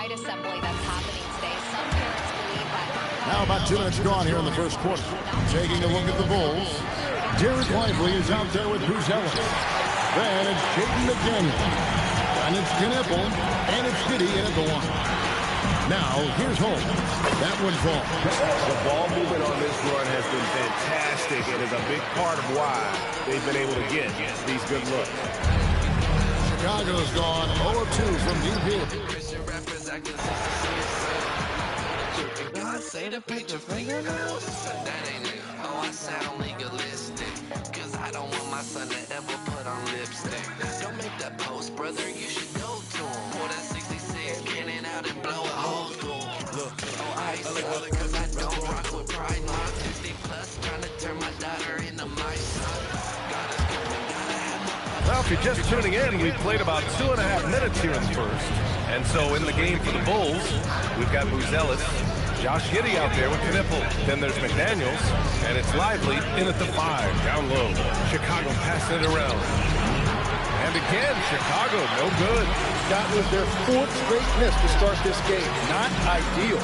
pride assembly that's happening today. Some parents believe that. Now about 2 minutes gone here in the first quarter. Taking a look at the Bulls. Derek Lively is out there with Ellis. Then it's Jaden McDaniel. And it's Knipple. And it's Giddy in at the one. Now, here's Holmes. That one falls. The ball movement on this run has been fantastic and is a big part of why they've been able to get these good looks. Chicago's gone 0-2 from DP. Say the picture fingernails. That ain't it. Oh, I sound legalistic. Cause I don't want my son to ever put on lipstick. Don't make that post, brother. You should go to him. Pour that 66 cannon out and blow a hole through him. Look, oh, I love it cause I don't rock with pride. I'm 50 plus, trying to turn my daughter into my son. Gotta skip and gotta have my. Well, if you're just tuning in, we've played about 2.5 minutes here in the first. And so in the game for the Bulls, we've got Ellis. Josh Giddey out there with Knipple. Then there's McDaniels, and it's Lively in at the 5, down low. Chicago passing it around. And again, Chicago, no good. That was their 4th straight miss to start this game. Not ideal.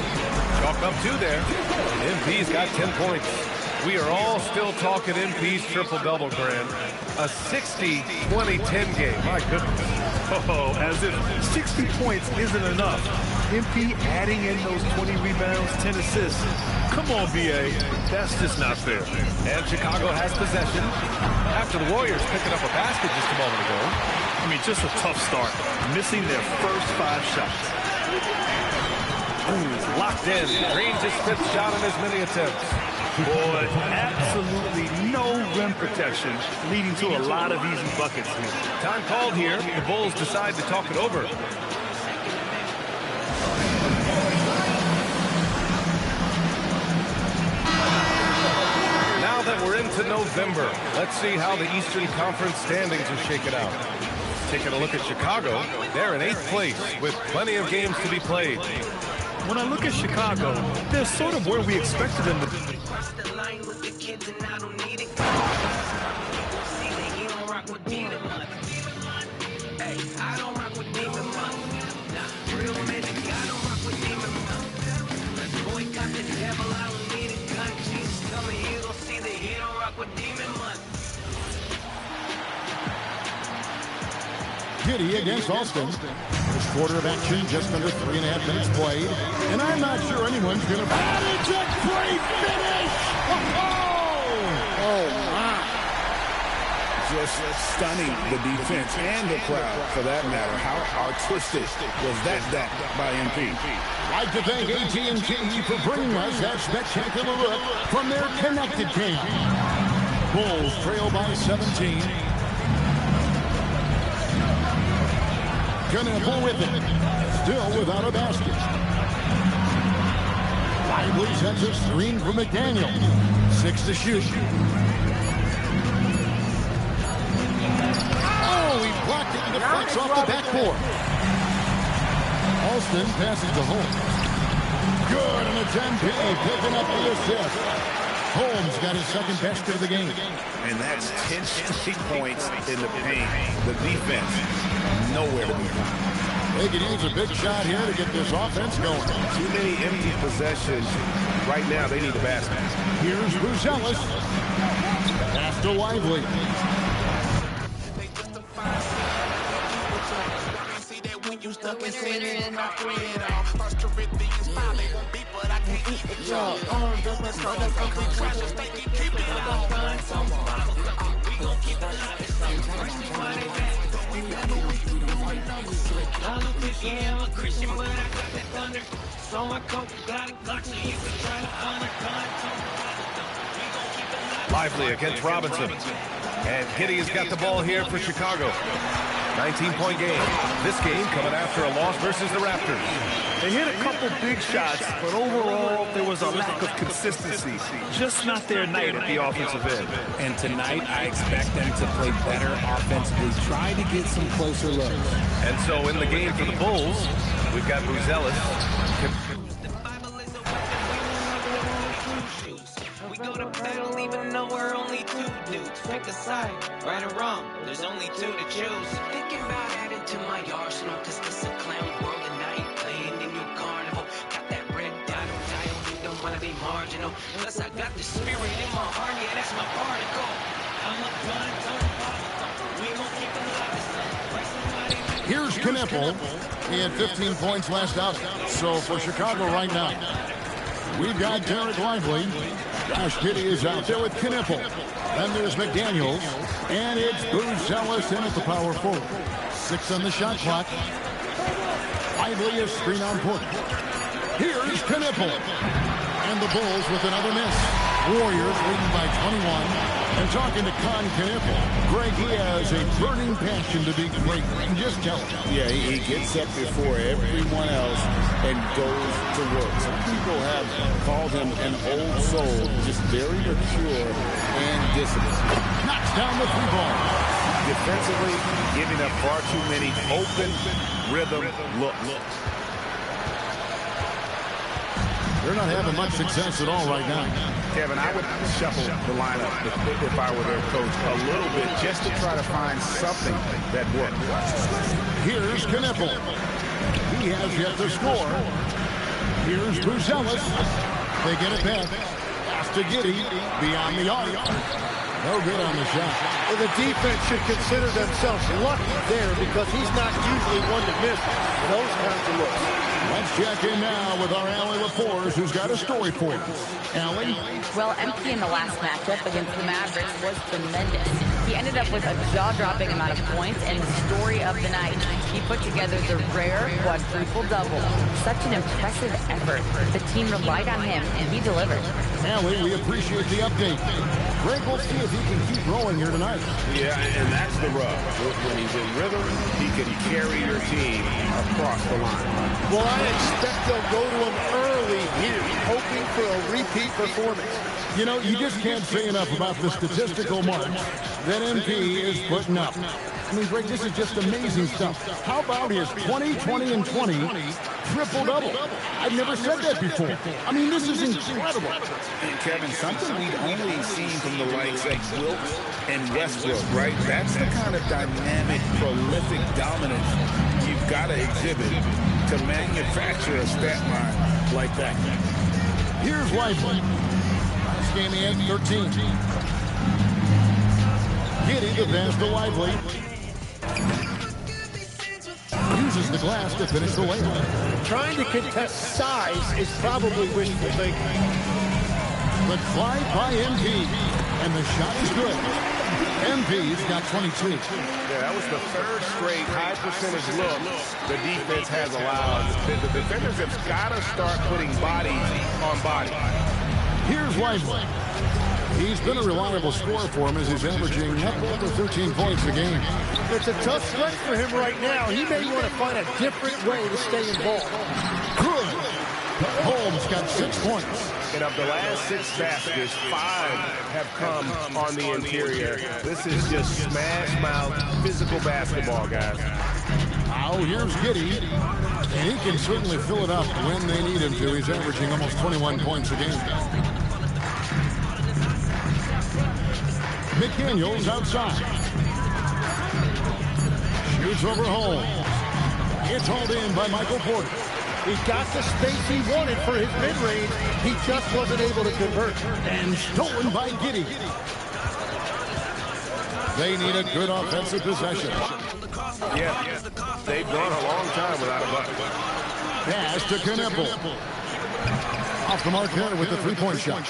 Chalk up 2 there. MP's got 10 points. We are all still talking MP's triple-double, Grant. A 60-20-10 game. My goodness. Oh, as if 60 points isn't enough. MP adding in those 20 rebounds, 10 assists. Come on, BA. That's just not fair. And Chicago has possession after the Warriors picking up a basket just a moment ago. I mean, just a tough start. Missing their first 5 shots. Ooh, locked in. Green just spits shot on as many attempts. Boy, absolutely no rim protection, leading to a lot of easy buckets here. Time called here. The Bulls decide to talk it over. Now that we're into November, let's see how the Eastern Conference standings are shaken out. Taking a look at Chicago, they're in 8th place with plenty of games to be played. When I look at Chicago, they're sort of where we expected them to be. Giddy against Austin. First quarter of action, just under 3.5 minutes played. And I'm not sure anyone's going to... That is a great finish! Oh, my. Just stunning the defense and the crowd, for that matter. How artistic was that dunk by MP? I'd like to thank AT&T for bringing us that spectacular look from their connected camp. Bulls trail by 17. Knipple with it. Still without a basket. Lively sends a screen from McDaniel. 6 to shoot. Oh, he blocked it and deflects off the backboard. Alston passes to Holmes. Good, and it's MP picking up the assist. Holmes got his second best of the game. And that's 10 straight points in the paint. The defense, nowhere to be found. They could use a big shot here to get this offense going. Too many empty possessions. Right now, they need the basket. Here's Ellis. Pass to Lively. Lively against Robinson. And Giddy has got the ball here for Chicago. 19-point game. This game coming after a loss versus the Raptors. They hit a couple big shots, but overall, there was a lack of consistency. Just not their night at the offensive end. And tonight, I expect them to play better offensively. Try to get some closer looks. And so in the game for the Bulls, we've got Ellis. We go to battle even though we're only 2 dudes. Pick a side, right or wrong, there's only 2 to choose. Thinking about adding to my arsenal, cause this a clown world tonight. Playing in Plus I got the spirit in my heart, yeah, that's my particle. I'm a gun, we gon' keep it alive. Here's Knippel. He had 15 points last out. So for Chicago right now, we've got Derek Lively. Josh Giddey is out there with Knippel. Then there's McDaniels. And it's Booz Ellis in at the power forward. 6 on the shot clock. Lively is screen on point. Here's Knippel. And the Bulls with another miss. Warriors leading by 21. And talking to Knippel, Greg, he has a burning passion to be great. Just tell him. Yeah, he gets up before everyone else and goes to work. Some people have called him an old soul, just very mature and disciplined. Knocks down the 3-ball. Defensively, giving up far too many open rhythm looks. They're not having much success at all right now. Kevin, I would shuffle the lineup if I were their coach a little bit just to try to find something that works. Here's Knippel. He has yet to score. Here's Booz Ellis. They get it back. Pass to Giddey. Beyond the arc. No good on the shot. Well, the defense should consider themselves lucky there because he's not usually one to miss those kinds of looks. Let's check in now with our Allie LaForce, who's got a story for us. Allie? Well, MP in the last matchup against the Mavericks was tremendous. He ended up with a jaw-dropping amount of points, and the story of the night, he put together the rare quadruple-double. Such an impressive effort. The team relied on him, and he delivered. Allie, we appreciate the update. Greg, we'll see if he can keep rolling here tonight. Yeah, and that's the rub. When he's in rhythm, he can carry your team across the line. Well, I expect they'll go to him early here, hoping for a repeat performance. You know, you just can't say enough about the statistical marks that MP is putting up. I mean, Greg, this is just amazing stuff. How about his 20, 20, and 20 triple-double? I've never said that before. I mean, this is incredible. And Kevin, something we've only seen from the likes of Wilt and Westbrook, right? That's the kind of dynamic, prolific dominance you've got to exhibit to manufacture a stat line like that. Here's Lively. Last game he had 13. Giddey the pass to Lively. Uses the glass to finish the layup. Trying to contest size is probably wishful thinking. But fly by MP. And the shot is good. MP's got 22. Yeah, that was the third straight high percentage look the defense has allowed. The defenders have got to start putting bodies on bodies. Here's Lively. He's been a reliable scorer for him as he's averaging up over 13 points a game. It's a tough stretch for him right now. He may want to find a different way to stay involved. Good. Holmes got 6 points. And of the last 6 baskets, 5 have come on the interior. This is just smash mouth physical basketball, guys. Now here's Giddey. And he can certainly fill it up when they need him to. He's averaging almost 21 points a game. McDaniels outside. Shoots over Holmes. It's hauled in by Michael Porter. He got the space he wanted for his mid-range. He just wasn't able to convert. And stolen by Giddey. They need a good offensive possession. Yeah, they've gone a long time without a bucket. Pass to Knippel. Off the mark there with the three-point shot.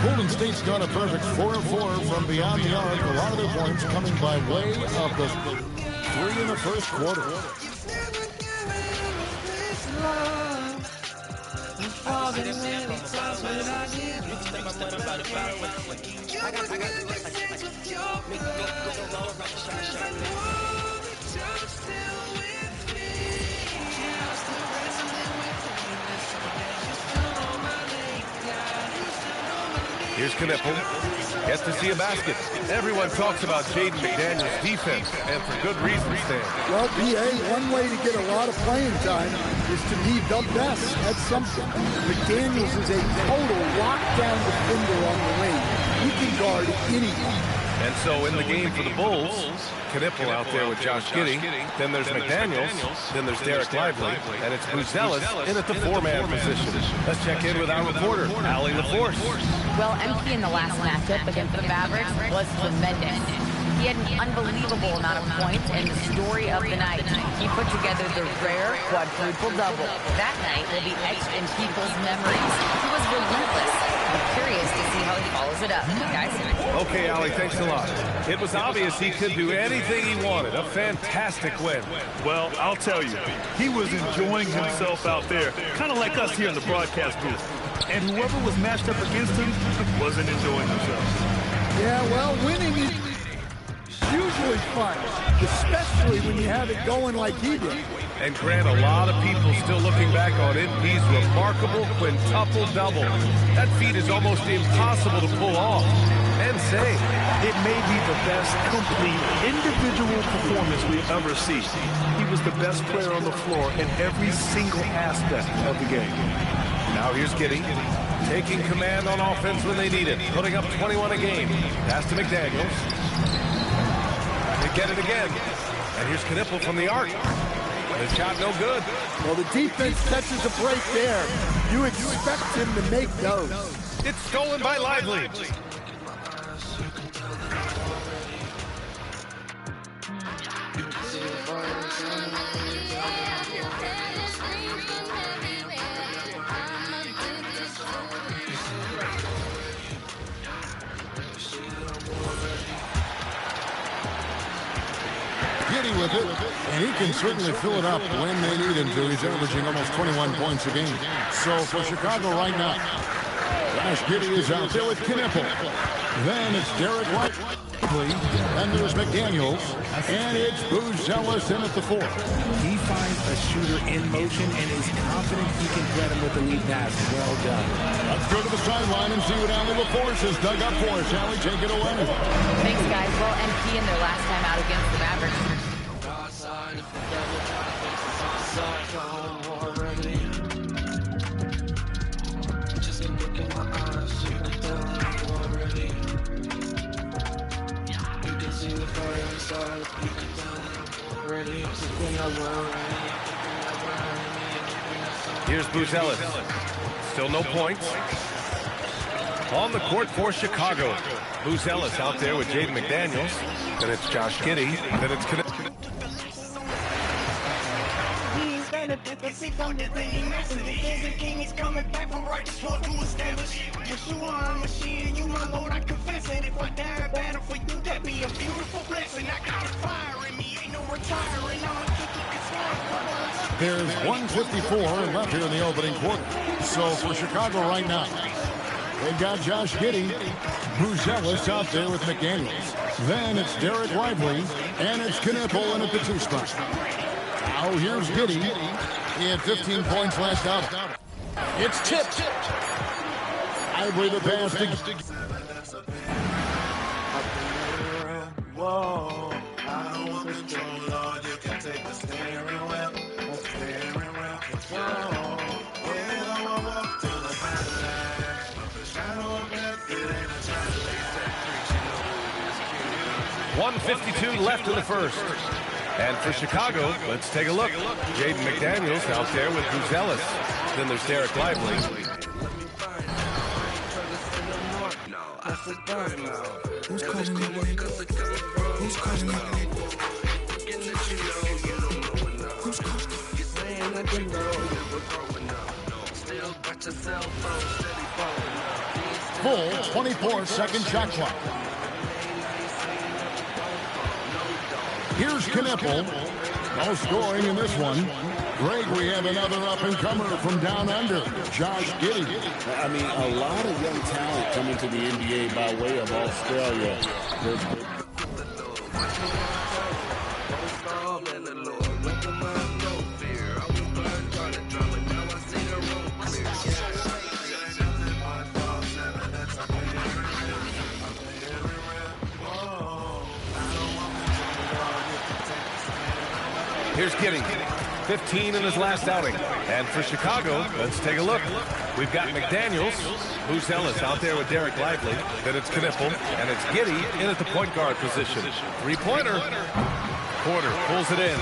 Golden State's got a perfect 4 of 4 from beyond the arc. A lot of their points coming by way of the 3 in the first quarter. Here's Knippel. Gets to see a basket. Everyone talks about Jaden McDaniels' defense, and for good reason, Stan. Well, PA, one way to get a lot of playing time is to be the best at something. McDaniels is a total lockdown defender on the wing. He can guard anyone. And so in the game for the Bulls, Knipple out there with Josh Giddey. Then there's McDaniels. Then there's Derek Lively. And it's Buzelis in at the four-man position. Let's check in with our reporter, Allie LaForce. Well, MP in the last matchup against the Mavericks was tremendous. He had an unbelievable amount of points and the story of the night. He put together the rare quadruple double. That night will be etched in people's memories. He was relentless. I'm curious to see how he follows it up, guys. Okay, Allie, thanks a lot. It was obvious he could do anything he wanted. A fantastic win. Well, I'll tell you, he was enjoying himself out there, kind of like us here in the broadcast booth. And whoever was matched up against him wasn't enjoying themselves. Yeah, well, winning is usually fun, especially when you have it going like he did. And Grant, a lot of people still looking back on NP's remarkable quintuple-double. That feat is almost impossible to pull off. And say, it may be the best complete individual performance we've ever seen. He was the best player on the floor in every single aspect of the game. Now here's Giddey, taking command on offense when they need it, putting up 21 a game. Pass to McDaniels. They get it again. And here's Knipple from the arc. The shot no good. Well, the defense catches a break there. You expect him to make those. It's stolen by Lively. Giddey with it, and he can certainly fill it up when they need him to. He's averaging almost 21 points a game. So for Chicago right now, Josh Giddey is out there with Knipple. Then it's Derek Lively, and there's McDaniels, and it's Buzelis in at the four. He finds a shooter in motion and is confident he can threat him with the lead pass. Well done. Let's go to the sideline and see what Allie LaForce has dug up for us. Allie, take it away. Thanks, guys. Well, MP in their last time out against the Mavericks. Here's Buzelis. Still no points. On the court for Chicago. Buzelis out there with Jaden McDaniels. Then it's Josh Giddey. Then it's Knipple. There's 1:54 left here in the opening quarter. So for Chicago right now, they've got Josh Giddey, Buzelis out there with McDaniels. Then it's Derek Lively, and it's Knipple in at the two spot. Now here's Giddey. He had 15 points last out. It's tipped. Lively the pass to... Whoa, I don't control, Lord, you can take the steering wheel. Whoa, yeah, I walk to the Fatherland. The shadow of death, it ain't a chance. 1:52 left in the first. And for Chicago, let's take a look. Jaden McDaniels out there with Buzelis. Then there's Derek Lively. Who's calling me? Who's calling me? Who's calling me? Full 24-second shot clock. Here's Knipple. No scoring in this one. Greg, we have another up-and-comer from down under, Josh Giddey. I mean, a lot of young talent coming to the NBA by way of Australia. Here's Giddey. 15 in his last outing. And for Chicago, let's take a look. We've got McDaniels, Ellis out there with Derek Lively. Then it's Knipple, and it's Giddy in at the point guard position. Three-pointer. Porter pulls it in.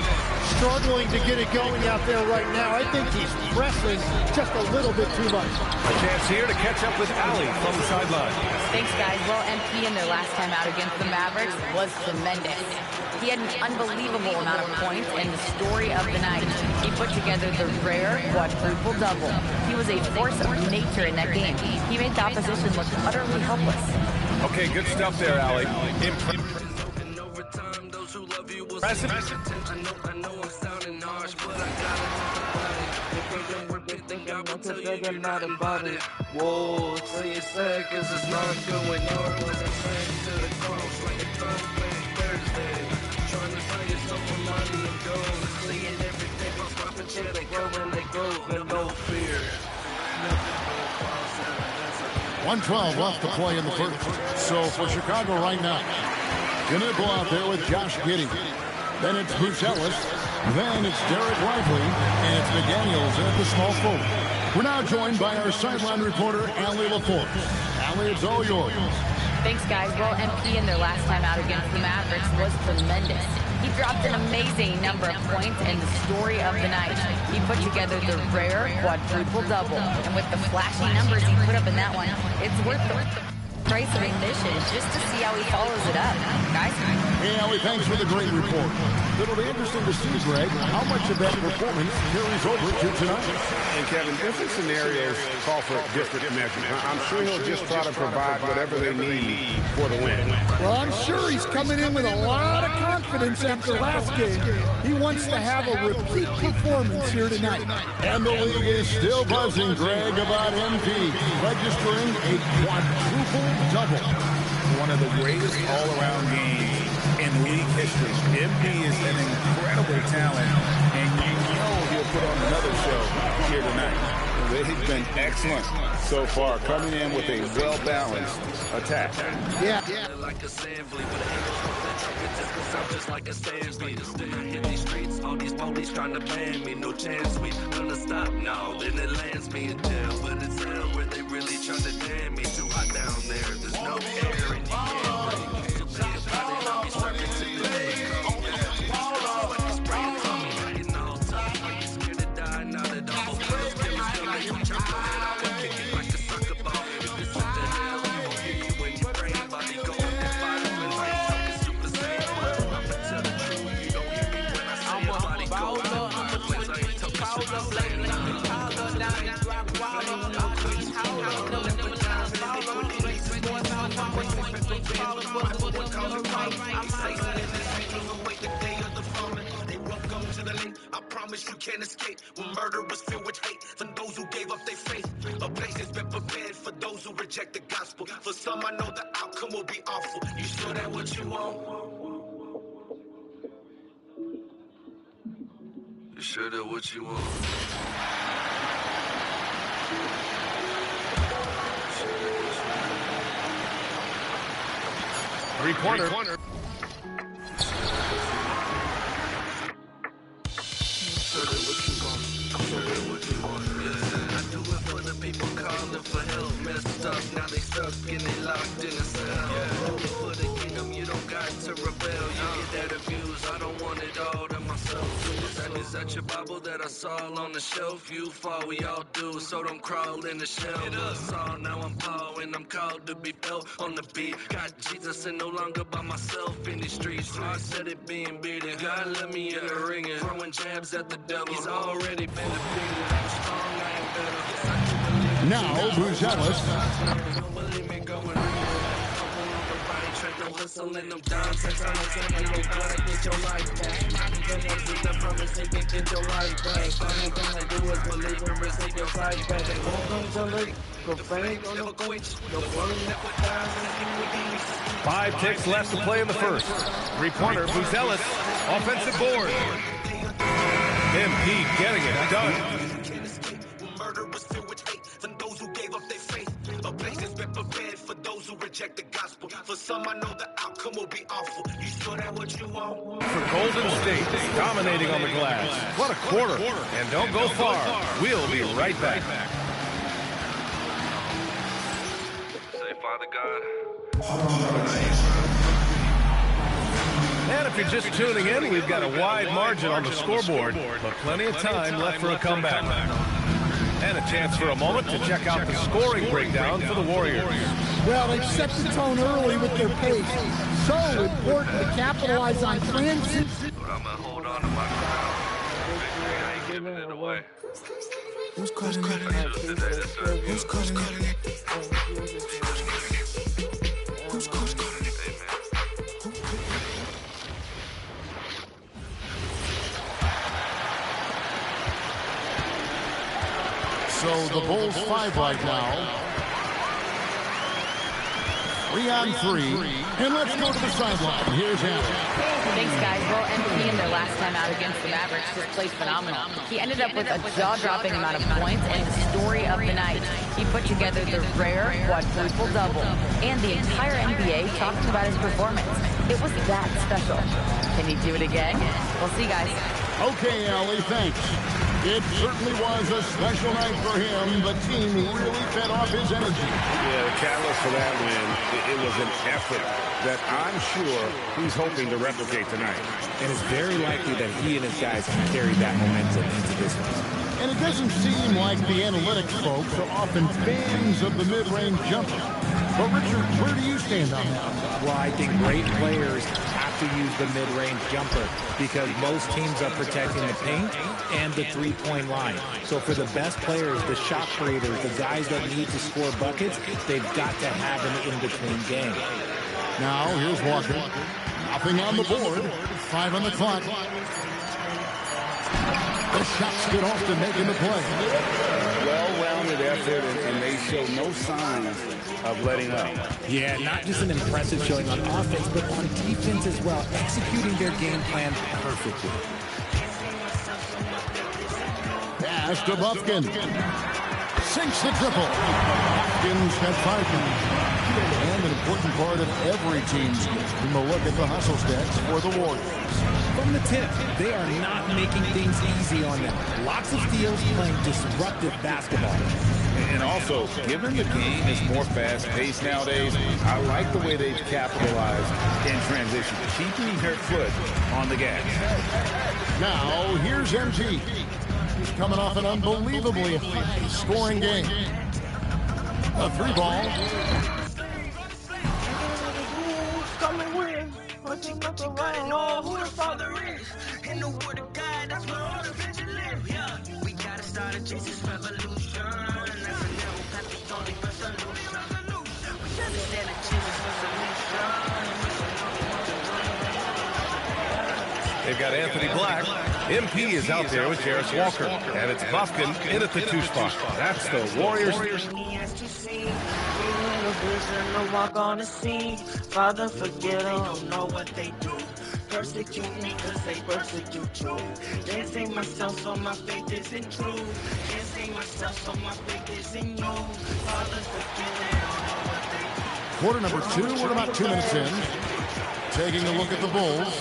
Struggling to get it going out there right now. I think he's pressing just a little bit too much. A chance here to catch up with Ali from the sideline. Thanks, guys. Well, MP in their last time out against the Mavericks was tremendous. He had an unbelievable amount of points, and the story of the night, he put together the rare quadruple double. He was a force of nature in that game. He made the opposition look utterly helpless. Okay, good stuff there, Ali. Impressive. I know I'm sounding harsh, but I gotta think not about it. Whoa, say it's sad, cause it's not going on. When it's playing to the cross like a throwback Thursday. Trying to sell yourself for money and gold. Seeing everything from profit share, they grow and they grow with no fear. 1:12 left to play in the first. So for Chicago right now, Knipple out there with Josh Giddey. Then it's Ellis. Then it's Derek Lively. And it's McDaniels at the small forward. We're now joined by our sideline reporter, Ali LaForce. Ali, it's all yours. Thanks, guys. Well, MP in their last time out against the Mavericks was tremendous. He dropped an amazing number of points, and the story of the night, he put together the rare quadruple double. And with the flashy numbers he put up in that one, it's worth the price of admission just to see how he follows it up. Guys? Hey, Ali, thanks for the great report. It'll be interesting to see, Greg, how much of that performance carries over to tonight. And, Kevin, different scenarios call for different measures. I'm sure he'll just try to provide whatever they need for the win. Well, I'm sure he's coming in with a lot of confidence after last game. He wants to have a repeat performance here tonight. And the league is still buzzing, Greg, about MP registering a quadruple double. One of the greatest all-around games in league history. MP is an incredible talent, and you know he'll put on another show here tonight. They've been excellent so far, coming in with a well-balanced attack. Yeah. Like a assembly, but just cause I'm just like a assembly. When I hit these streets, all these police trying to ban me. No chance we gonna stop now. Then it lands me in jail, but it's hell where they really trying to damn me. Too hot down there, there's no air and you can't breathe. To be about it, I'll be swerving to the day. Spraying for me, getting all tough. Are you scared to die? Not at all. Killers feel like you chop your head off and kick it like a soccer ball. If this is the hell, you won't hear you when you pray. Body go up and fight when I'm talking super saiyan. I'ma tell the truth, you don't hear me when I say your body go up. When I ain't talking super saiyan. I promise you can't escape. When murder was filled with hate from those who gave up their faith. A place has been prepared for those who reject the gospel. For some, I know the outcome will be awful. You sure that what you want? You sure that what you want? Three-pointer. People calling for help, messed up, now they stuck and they locked in a cell. For the kingdom, you don't got to rebel. You get that abuse, I don't want it all to myself. Is that your Bible that I saw on the shelf? You fall, we all do, so don't crawl in the shell. Saw, now I'm Paul, and I'm called to be felt on the beat. Got Jesus and no longer by myself in these streets. I said it being beaten. God let me in the ring and throwing jabs at the devil. He's already been defeated. I'm strong, I am better. Now, Ellis. Five ticks left to play in the first. Three-pointer, Ellis, offensive board. MP getting it done. Murder was filled with hate from those who gave up their faith. A place has been prepared for those who project the gospel. For some, I know the outcome will be awful. You sure that what you want? For Golden State, dominating on the glass. What a quarter. And don't go far. We'll be right back. Say, Father God. And if you're just tuning in, we've got a wide margin on the scoreboard, but plenty of time left for a comeback. And a chance for a moment to check out the scoring breakdown for the Warriors. Well, they've set the tone early with their pace. So important to capitalize on transition. But I'm going to hold on to my crown. Victory, I ain't giving it away. Who's calling it? Who's calling it? Who's calling it? So the Bulls 5 right now. 3-on-3. And let's go to the sideline. Here's Allen. Thanks, guys. Well, MVP in their last time out against the Mavericks just played phenomenal. He ended up with a jaw-dropping amount of points and the story of the night. He put together the rare quadruple-double. And the entire NBA talking about his performance. It was that special. Can he do it again? We'll see, guys. Okay, Allie, thanks. It certainly was a special night for him. The team really fed off his energy. Yeah, the catalyst for that win, it was an effort that I'm sure he's hoping to replicate tonight. And it's very likely that he and his guys can carry that momentum into this one. And it doesn't seem like the analytics folks are often fans of the mid-range jumper. But, Richard, where do you stand on that? Well, I think great players have to use the mid-range jumper because most teams are protecting the paint and the three-point line. So for the best players, the shot creators, the guys that need to score buckets, they've got to have an in-between game. Now, here's Walker. Nothing on the board. 5 on the clock. The shot's good off to making the play. Well-rounded effort, and they show no signs of letting up. Yeah, not just an impressive showing on offense, but on defense as well, executing their game plan perfectly. Pass to Buffkin. Sinks the triple. Buffkin's got 5 points. And an important part of every team's game. A look at the hustle stats for the Warriors. From the tip, they are not making things easy on them. Lots of steals, playing disruptive basketball. And also, given the game is more fast-paced nowadays, I like the way they've capitalized in transition, keeping their foot on the gas. Now, here's MT. He's coming off an unbelievably high-scoring game. A 3-ball. But you gotta know who the Father is. In the Word of God, that's where all the vision live. Yeah, we gotta start a Jesus revolution. That's a new path, the only resolution. We understand that Jesus was a mission. They've got Anthony Black. MP is out there with Jarris Walker. And it's Buffkin in at the 2 spot. That's the Warriors. To walk on the scene. Father, forgive them, don't know what they do. Persecute me cause they persecute you. Can't save myself so my faith isn't true. Can't save myself so my faith isn't you. Father, forgive them, don't know what they do. Quarter number 2, we're about 2 minutes in. Taking a look at the Bulls.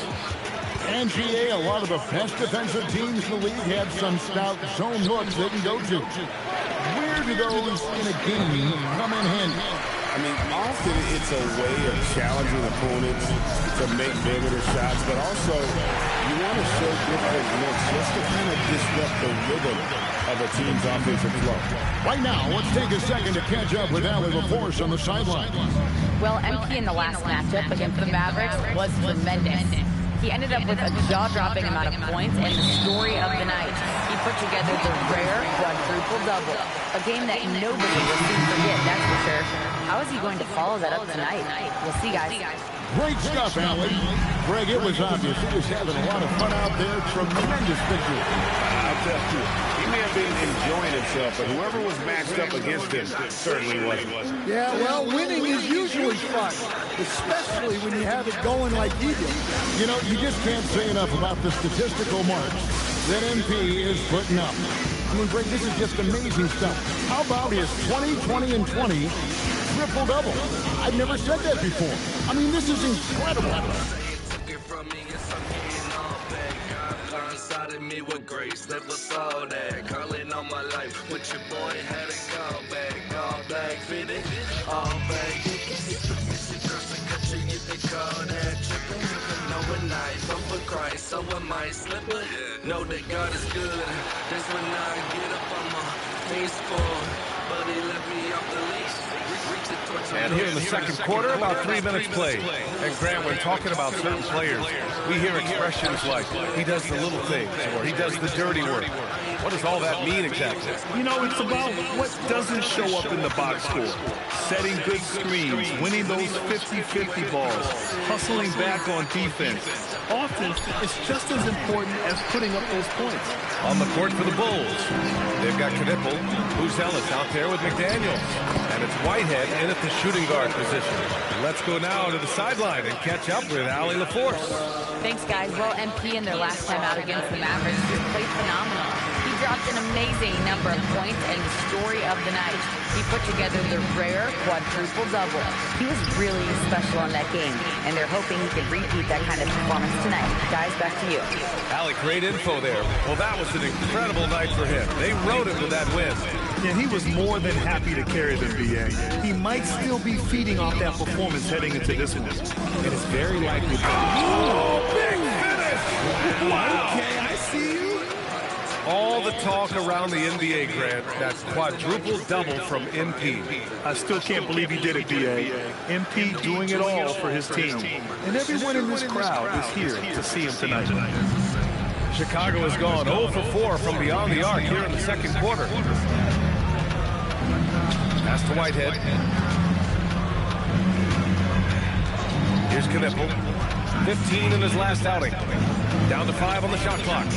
And GA, a lot of the best defensive teams in the league have some stout zone looks they can go to. Where do those in a game come in handy? I mean, often it's a way of challenging opponents to make bigger shots, but also you want to show different looks just to kind of disrupt the rhythm of a team's offensive flow. Right now, let's take a second to catch up with Allie LaForce on the sideline. Well, MP in the last matchup against the Mavericks was tremendous. He ended up with a jaw-dropping amount of points and the story of the night. He put together the rare quadruple-double, a game that nobody will soon forget, that's for sure. How is he going to follow that up tonight? We'll see, guys. Great stuff, Allie. Greg, it was obvious he was having a lot of fun out there. Tremendous victory. I'll tell you, he may have been enjoying himself, but whoever was matched up against him certainly wasn't. Yeah, well, winning is usually fun, especially when you have it going like he did. You know, you just can't say enough about the statistical marks that MP is putting up. I mean, Greg, this is just amazing stuff. How about his 20, 20, and 20 triple-double. I've never said that before. I mean, this is incredible. Me with grace, never saw that. Calling on my life, with your boy had a call back, fitted, all back. Call that tripping. No, a knife, I'm for Christ, so I might slip it. Know that God is good. That's when I get up on my face for, but he let me off the leash. And here in the second quarter, about 3 minutes played. And Grant, when talking about certain players, we hear expressions like, he does the little things, or he does the dirty work. What does all that mean exactly? You know, it's about what doesn't show up in the box score. Setting good screens, winning those 50-50 balls, hustling back on defense. Often, it's just as important as putting up those points. On the court for the Bulls, they've got Knipple, Ellis out there with McDaniels. And it's Whitehead in at the shooting guard position. Let's go now to the sideline and catch up with Allie LaForce. Thanks, guys. Well, MP in their last time out against the Mavericks just played phenomenal. He dropped an amazing number of points and the story of the night. He put together the rare quadruple-double. He was really special in that game, and they're hoping he can repeat that kind of performance tonight. Guys, back to you. Allie, great info there. Well, that was an incredible night for him. They rode him to that win. Yeah, he was more than happy to carry the BA. He might still be feeding off that performance heading into this one. It is very likely that... Oh, big finish! Wow. Okay, I see you. All the talk around the NBA, Grant, that quadruple-double from MP. I still can't believe he did it, BA. MP doing it all for his team. And everyone in this crowd is here to see him tonight. Chicago has gone 0 for 4 from beyond the arc here in the second quarter. Pass to Whitehead. Here's Knipple. 15 in his last outing. Down to 5 on the shot clock.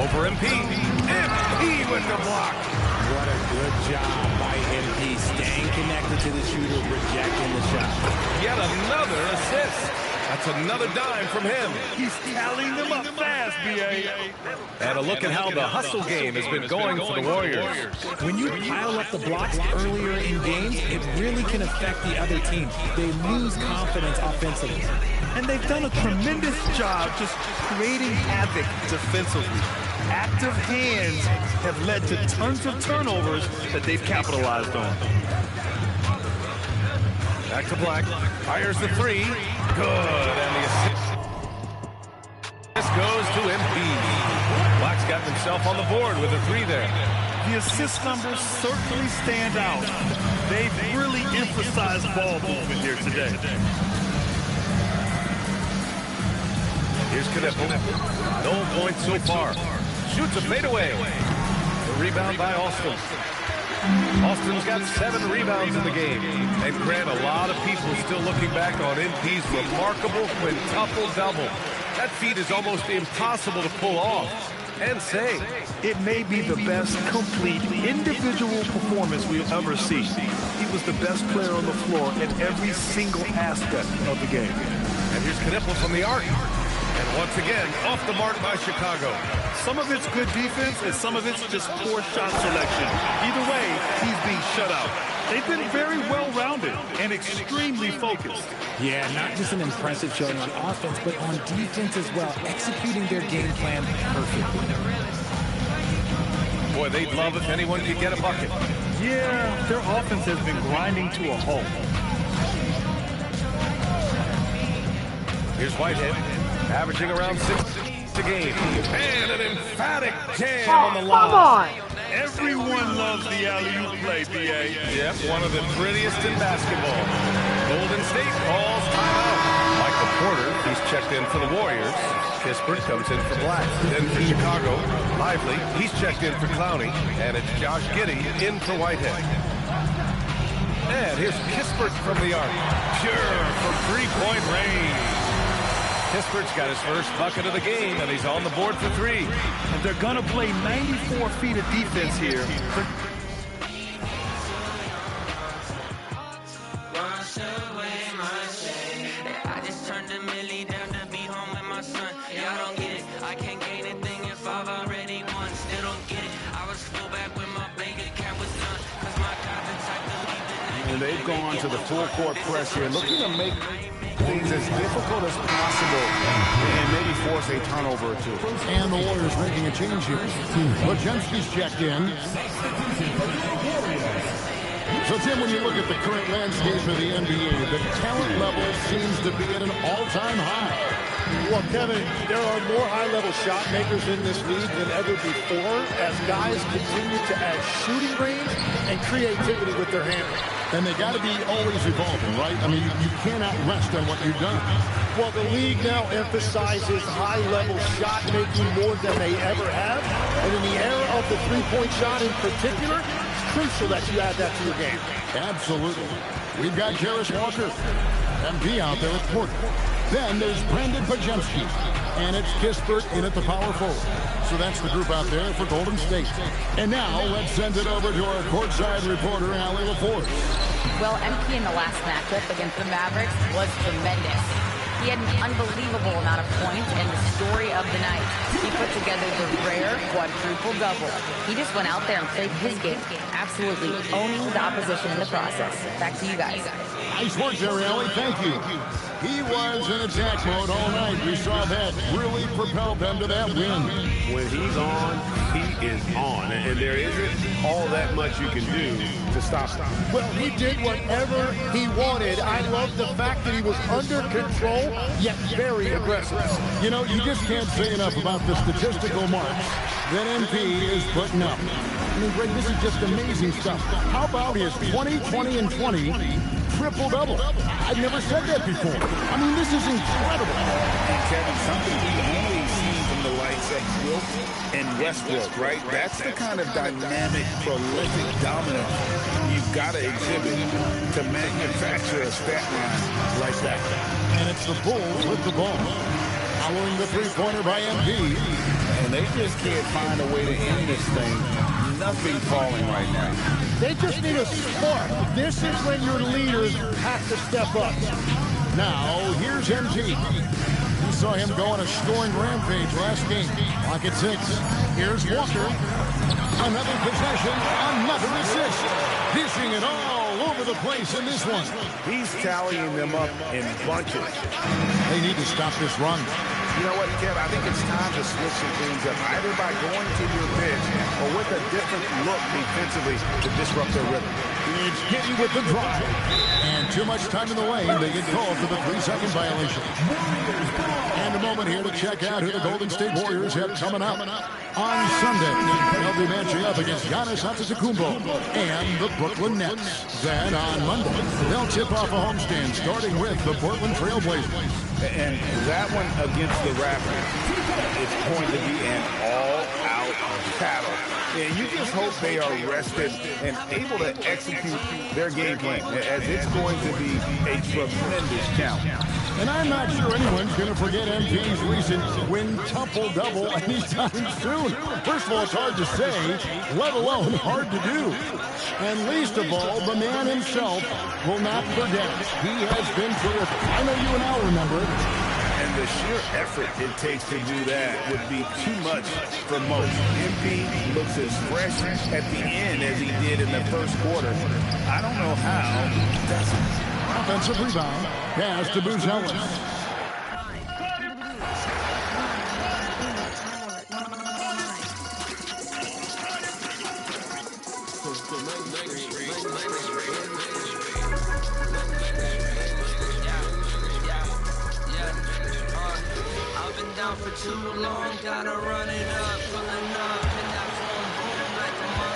Over MP. MP with the block. What a good job by MP, staying connected to the shooter, rejecting the shot. Yet another assist. That's another dime from him. He's tallying them up fast, BA. And a look at how the hustle game has been going for the Warriors. When you pile up the blocks earlier in games, it really can affect the other team. They lose confidence offensively. And they've done a tremendous job just creating havoc defensively. Active hands have led to tons of turnovers that they've capitalized on. Back to Black. Fires the three. Good. And the assist. This goes to MP. Black's got himself on the board with a three there. The assist numbers certainly stand out. They've really emphasized ball movement here today. Here's Knipple. No points so far. Shoots a fadeaway. The rebound by Austin. Austin's got 7 rebounds in the game. And Grant, a lot of people still looking back on MP's remarkable quintuple-double. That feat is almost impossible to pull off and say. It may be the best complete individual performance we'll ever see. He was the best player on the floor in every single aspect of the game. And here's Knipple from the arc. And once again, off the mark by Chicago. Some of it's good defense, and some of it's just poor shot selection. Either way, he's being shut out. They've been very well-rounded and extremely focused. Yeah, not just an impressive showing on offense, but on defense as well, executing their game plan perfectly. Boy, they'd love if anyone could get a bucket. Yeah, their offense has been grinding to a halt. Here's Whitehead, averaging around 6 a game. And an emphatic jam on the line. Come on! Everyone loves the alley-oop play, BA. Yep, one of the prettiest in basketball. Golden State calls timeout. Michael Porter, he's checked in for the Warriors. Kispert comes in for Black. Then for Chicago, Lively, he's checked in for Clowney. And it's Josh Giddey in for Whitehead. And here's Kispert from the arc. Pure from three-point range. Kispert's got his first bucket of the game, and he's on the board for 3. And they're going to play 94 feet of defense here. I just turned a milli down to be home with my son. Y'all don't get it. I can't gain anything if I've already won. Still don't get it. I was full back when my bank account was done. Cause my God's the type to leave the And they've gone to the full court press here, looking to make things as difficult as possible and maybe force a turnover or two. And the Warriors making a change here. Podziemski's checked in. So, Tim, when you look at the current landscape of the NBA, the talent level seems to be at an all-time high. Well, Kevin, there are more high-level shot makers in this league than ever before as guys continue to add shooting range and creativity with their handle. And they got to be always evolving, right? I mean, you cannot rest on what you've done. Well, the league now emphasizes high-level shot making more than they ever have. And in the era of the three-point shot in particular, it's crucial that you add that to your game. Absolutely. We've got Jarris Walker, MP out there at Porter. Then there's Brandon Podziemski, and it's Kispert in at the power forward. So that's the group out there for Golden State. And now let's send it over to our courtside reporter, Allie LaForce. Well, MP in the last matchup against the Mavericks was tremendous. He had an unbelievable amount of points and the story of the night. He put together the rare quadruple-double. He just went out there and played his game, absolutely owning the opposition in the process. Back to you guys. Nice work there, Allie. Thank you. He was in attack mode all night. We saw that really propelled them to that win. When he's on, he is on. And there isn't all that much you can do to stop him. Well, he did whatever he wanted. I love the fact that he was under control, yet very aggressive. You know, you just can't say enough about the statistical marks that MP is putting up. I mean, Greg, this is just amazing stuff. How about his 20, 20, and 20 triple-double? I've never said that before. I mean, this is incredible. And Kevin, something we only seen from the likes of Wilt and Westbrook, right? That's the kind of dynamic, prolific dominance you've got to exhibit to manufacture a stat line like that. And it's the Bulls with the ball. Following the three-pointer by MP. And they just can't find a way to end this thing. Nothing falling right now. They just need a spark. This is when your leaders have to step up. Now, here's MP. You saw him go on a scoring rampage last game. Clock at 6. Here's Walker. Another possession, another assist. Dishing it all over the place in this one. He's tallying them up in bunches. They need to stop this run. You know what, Kev? I think it's time to switch some things up, either by going to your bench or with a different look defensively to disrupt their rhythm. It's getting with the drive. And too much time in the lane. They get called for the 3-second violation. And a moment here to check out who the Golden State Warriors have coming up. On Sunday, they'll be matching up against Giannis Antetokounmpo and the Brooklyn Nets. Then on Monday, they'll tip off a homestand starting with the Portland Trail Blazers. And that one against the Raptors is going to be an all-out battle. And you just hope they are rested and able to execute their game plan, as it's going to be a tremendous challenge. And I'm not sure anyone's going to forget MP's recent quintuple-double anytime soon. First of all, it's hard to say, let alone hard to do. And least of all, the man himself will not forget. He has been terrific. I know you and Al remember it. And the sheer effort it takes to do that would be too much for most. MP looks as fresh at the end as he did in the first quarter. I don't know how he does it. Offensive rebound. Pass to Buzelis.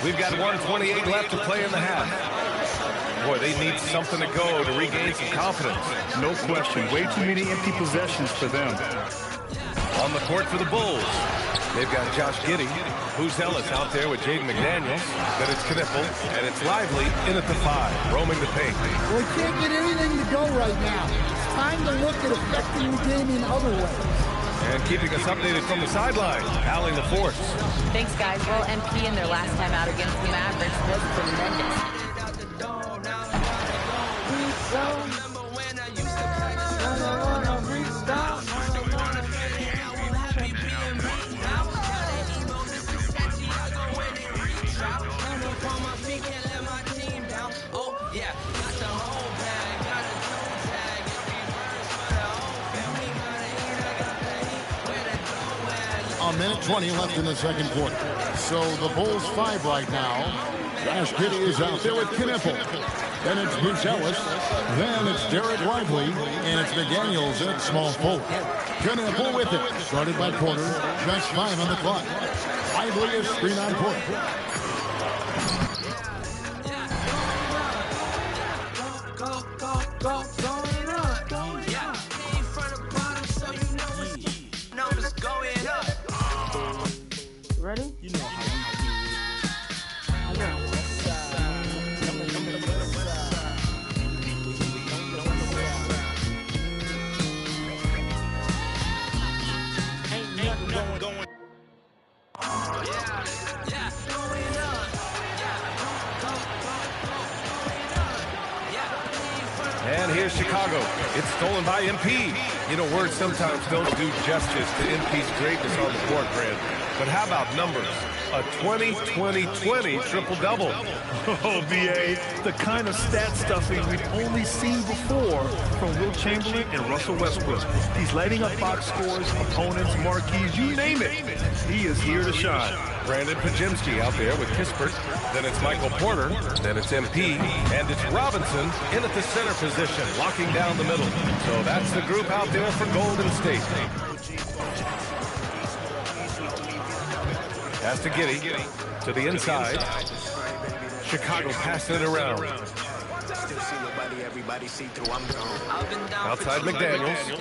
We've got 1:28 left to play in the half. Boy, they need something to go to regain some confidence. No question. Way too many empty possessions for them. On the court for the Bulls, they've got Josh Giddey. Buzelis out there with Jaden McDaniels. Then it's Knipple, and it's Lively in at the 5, roaming the paint. Well, we can't get anything to go right now. It's time to look at affecting the game in other ways. And keeping us updated from the sideline, Allie LaForce. Thanks, guys. Well, MP in their last time out against the Mavericks was tremendous. 1:20 left in the second quarter. So the Bulls 5 right now. Josh Giddey is out there with Knipple. Then it's Bruce Ellis. Then it's Derek Lively. And it's McDaniels at small forward. Knipple with it. Started by Porter. Just 5 on the clock. Lively is screen on Porter. Ready? You know how we do. I know. Ain't nothing going. And here's Chicago. It's stolen by MP. You know, words sometimes don't do justice to MP's greatness on the court, Grant. But how about numbers? A 20-20-20 triple-double. Oh, B.A., the kind of stat stuffing we've only seen before from Wilt Chamberlain and Russell Westbrook. He's lighting up box scores, opponents, marquees, you name it. He is here to shine. Brandon Pajemski out there with Kispert. Then it's Michael Porter. Then it's MP. And it's Robinson in at the center position, locking down the middle. So that's the group out there for Golden State. Pass to Giddey, to the inside. Chicago passing it around. Outside McDaniels.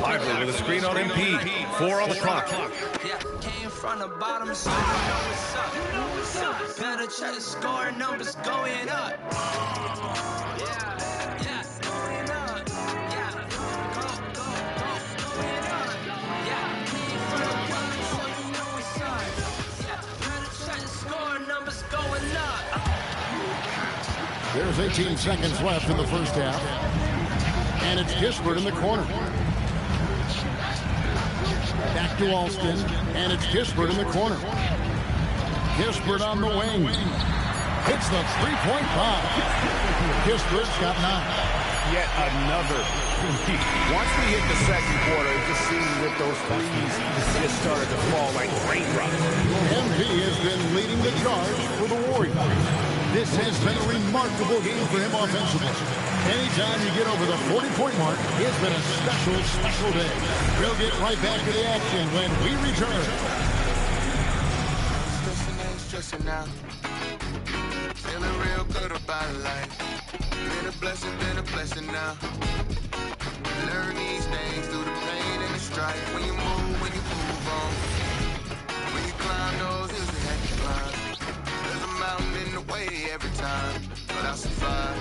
Lively with a screen on MP. 4 on the clock. Came from the bottom, so you know what's up. Better check the score, numbers going up. Going up. There's 18 seconds left in the first half. And it's Kispert in the corner. Back to Alston. And it's Kispert in the corner. Kispert on the wing. Hits the three-point bomb. Kispert's got 9. Yet another. Once we hit the second quarter, it just seems as if those threes just started to fall like raindrops. MP has been leading the charge for the Warriors. This has been a remarkable game for him offensively. Anytime you get over the 40-point mark, it's been a special, special day. We'll get right back to the action when we return. Stressing now. Feeling real good about life. Been a blessing now. Learn these things through the pain and the strife. When you move on. When you climb those hills, you have to climb. There's a mountain in the way every time, but I'll survive.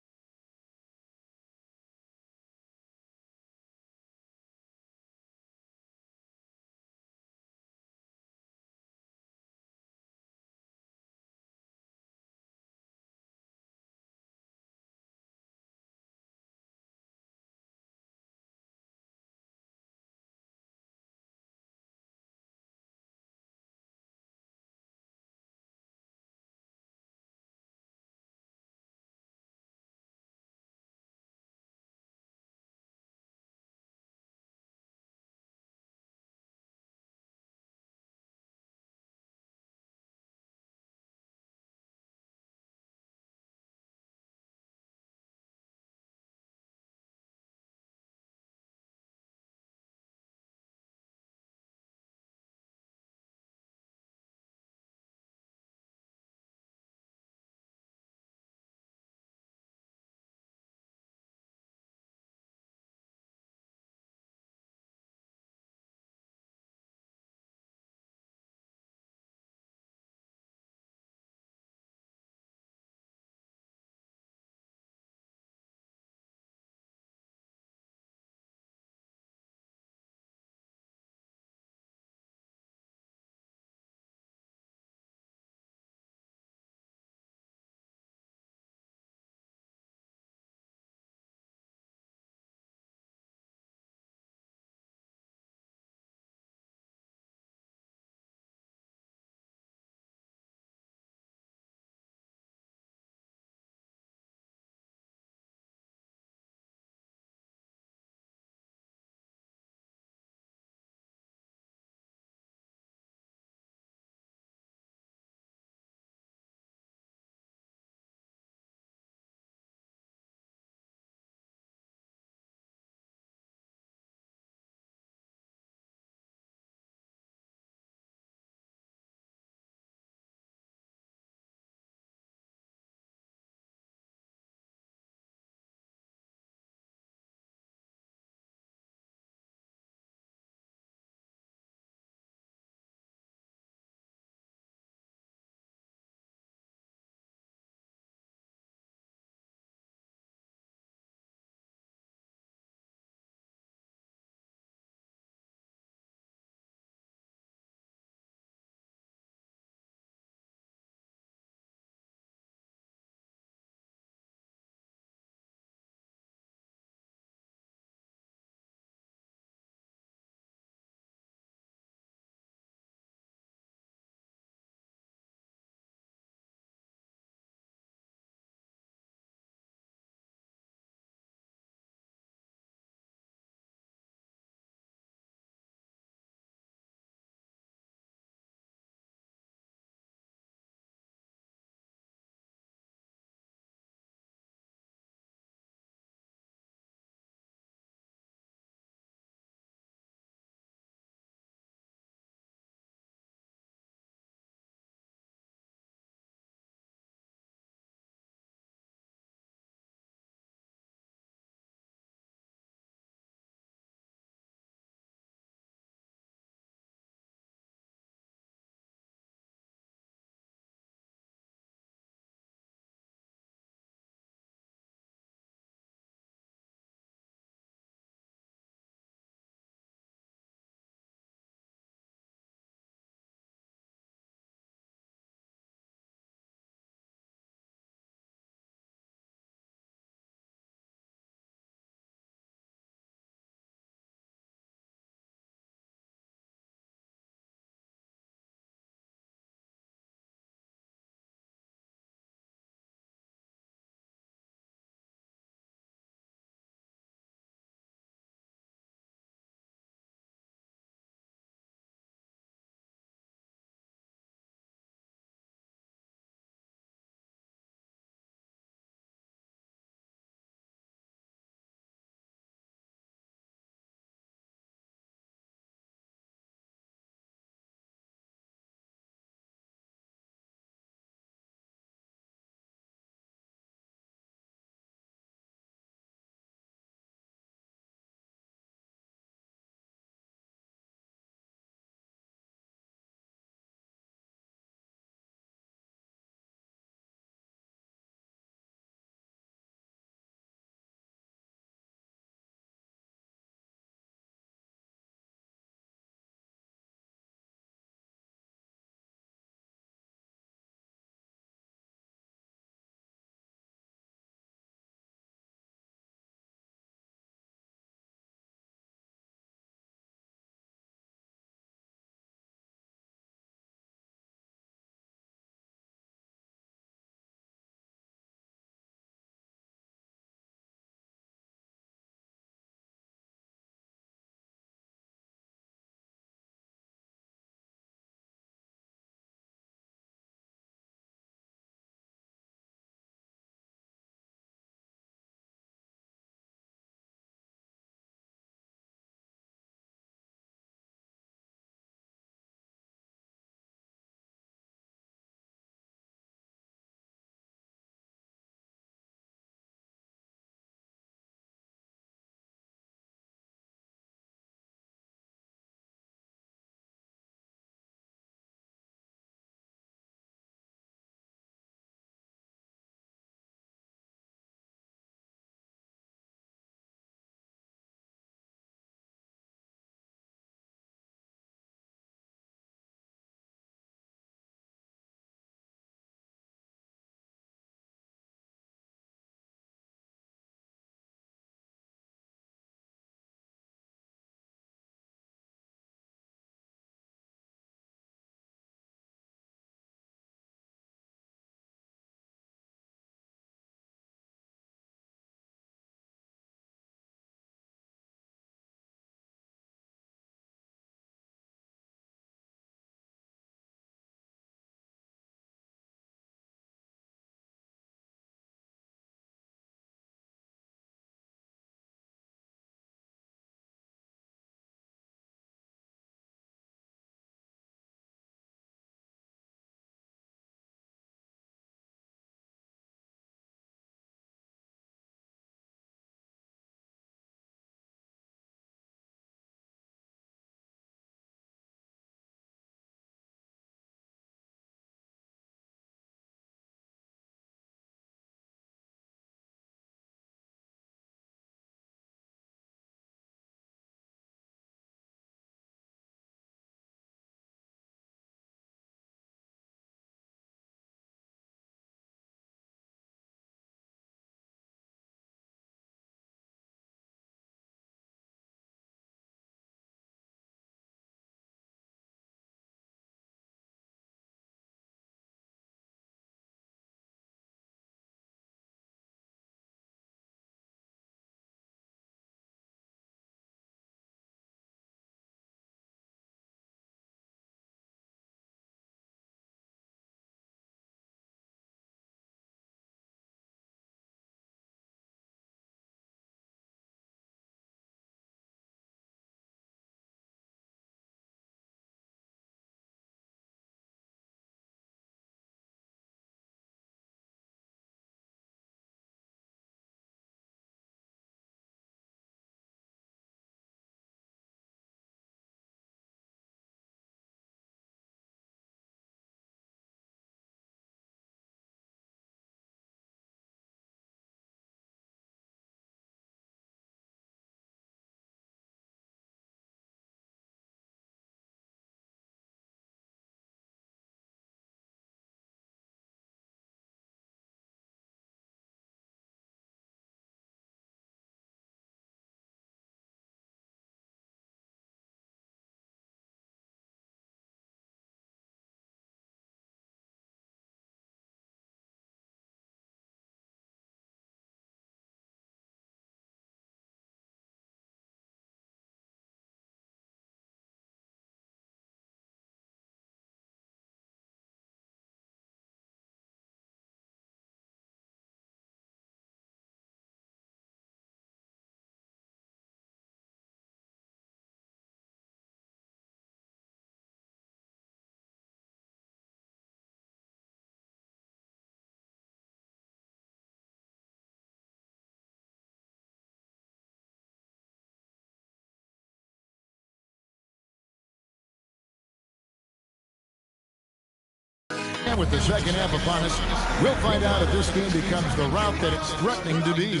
with the second half upon us, we'll find out if this game becomes the route that it's threatening to be.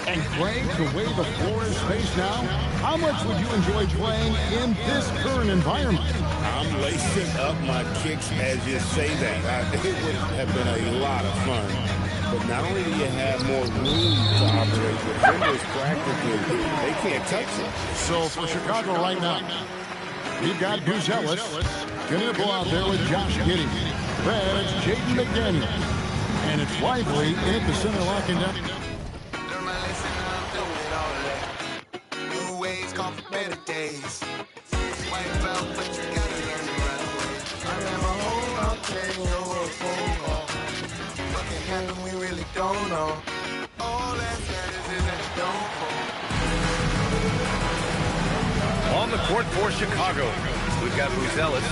And Greg, the way the floor is spaced now, how much would you enjoy playing in this current environment? I'm lacing up my kicks as you say that. It would have been a lot of fun. But not only do you have more room to operate, the defenders practically, they can't touch it. So for Chicago right now, we've got Buzelis. Knipple out there with Josh Giddey. Then it's Jaden McDaniel. And it's Lively in at the center locking down. New ways call for better days. Wipe out, but you gotta learn the right way. I never hold up, change your phone call. What can happen, we really don't know. All that matters is that you don't fall. On the court for Chicago, we've got Buzelis.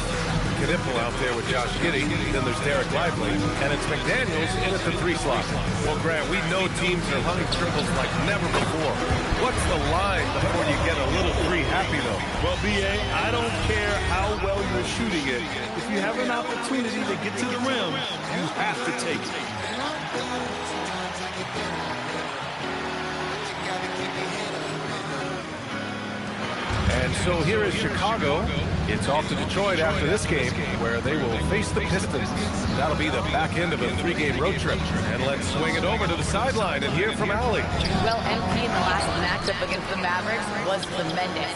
Knipple out there with Josh Giddey. Then there's Derek Lively. And it's McDaniels in at the 3 slot. Well, Grant, we know teams are hunting triples like never before. What's the line before you get a little free happy, though? Well, B.A., I don't care how well you're shooting it. If you have an opportunity to get to the rim, you have to take it. And so here is Chicago. It's off to Detroit after this game, where they will face the Pistons. That'll be the back end of a 3-game road trip. And let's swing it over to the sideline and hear from Allie. Well, MP in the last matchup against the Mavericks was tremendous.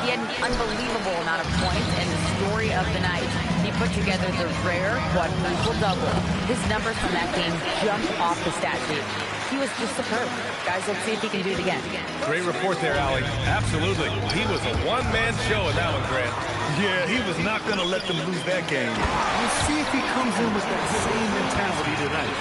He had an unbelievable amount of points, and the story of the night, he put together the rare quadruple double. His numbers from that game jumped off the stat sheet. He was just superb. Guys, let's see if he can do it again. Great report there, Allie. Absolutely. He was a one-man show in that one, Grant. Yeah, he was not going to let them lose that game. Let's see if he comes in with that same mentality tonight.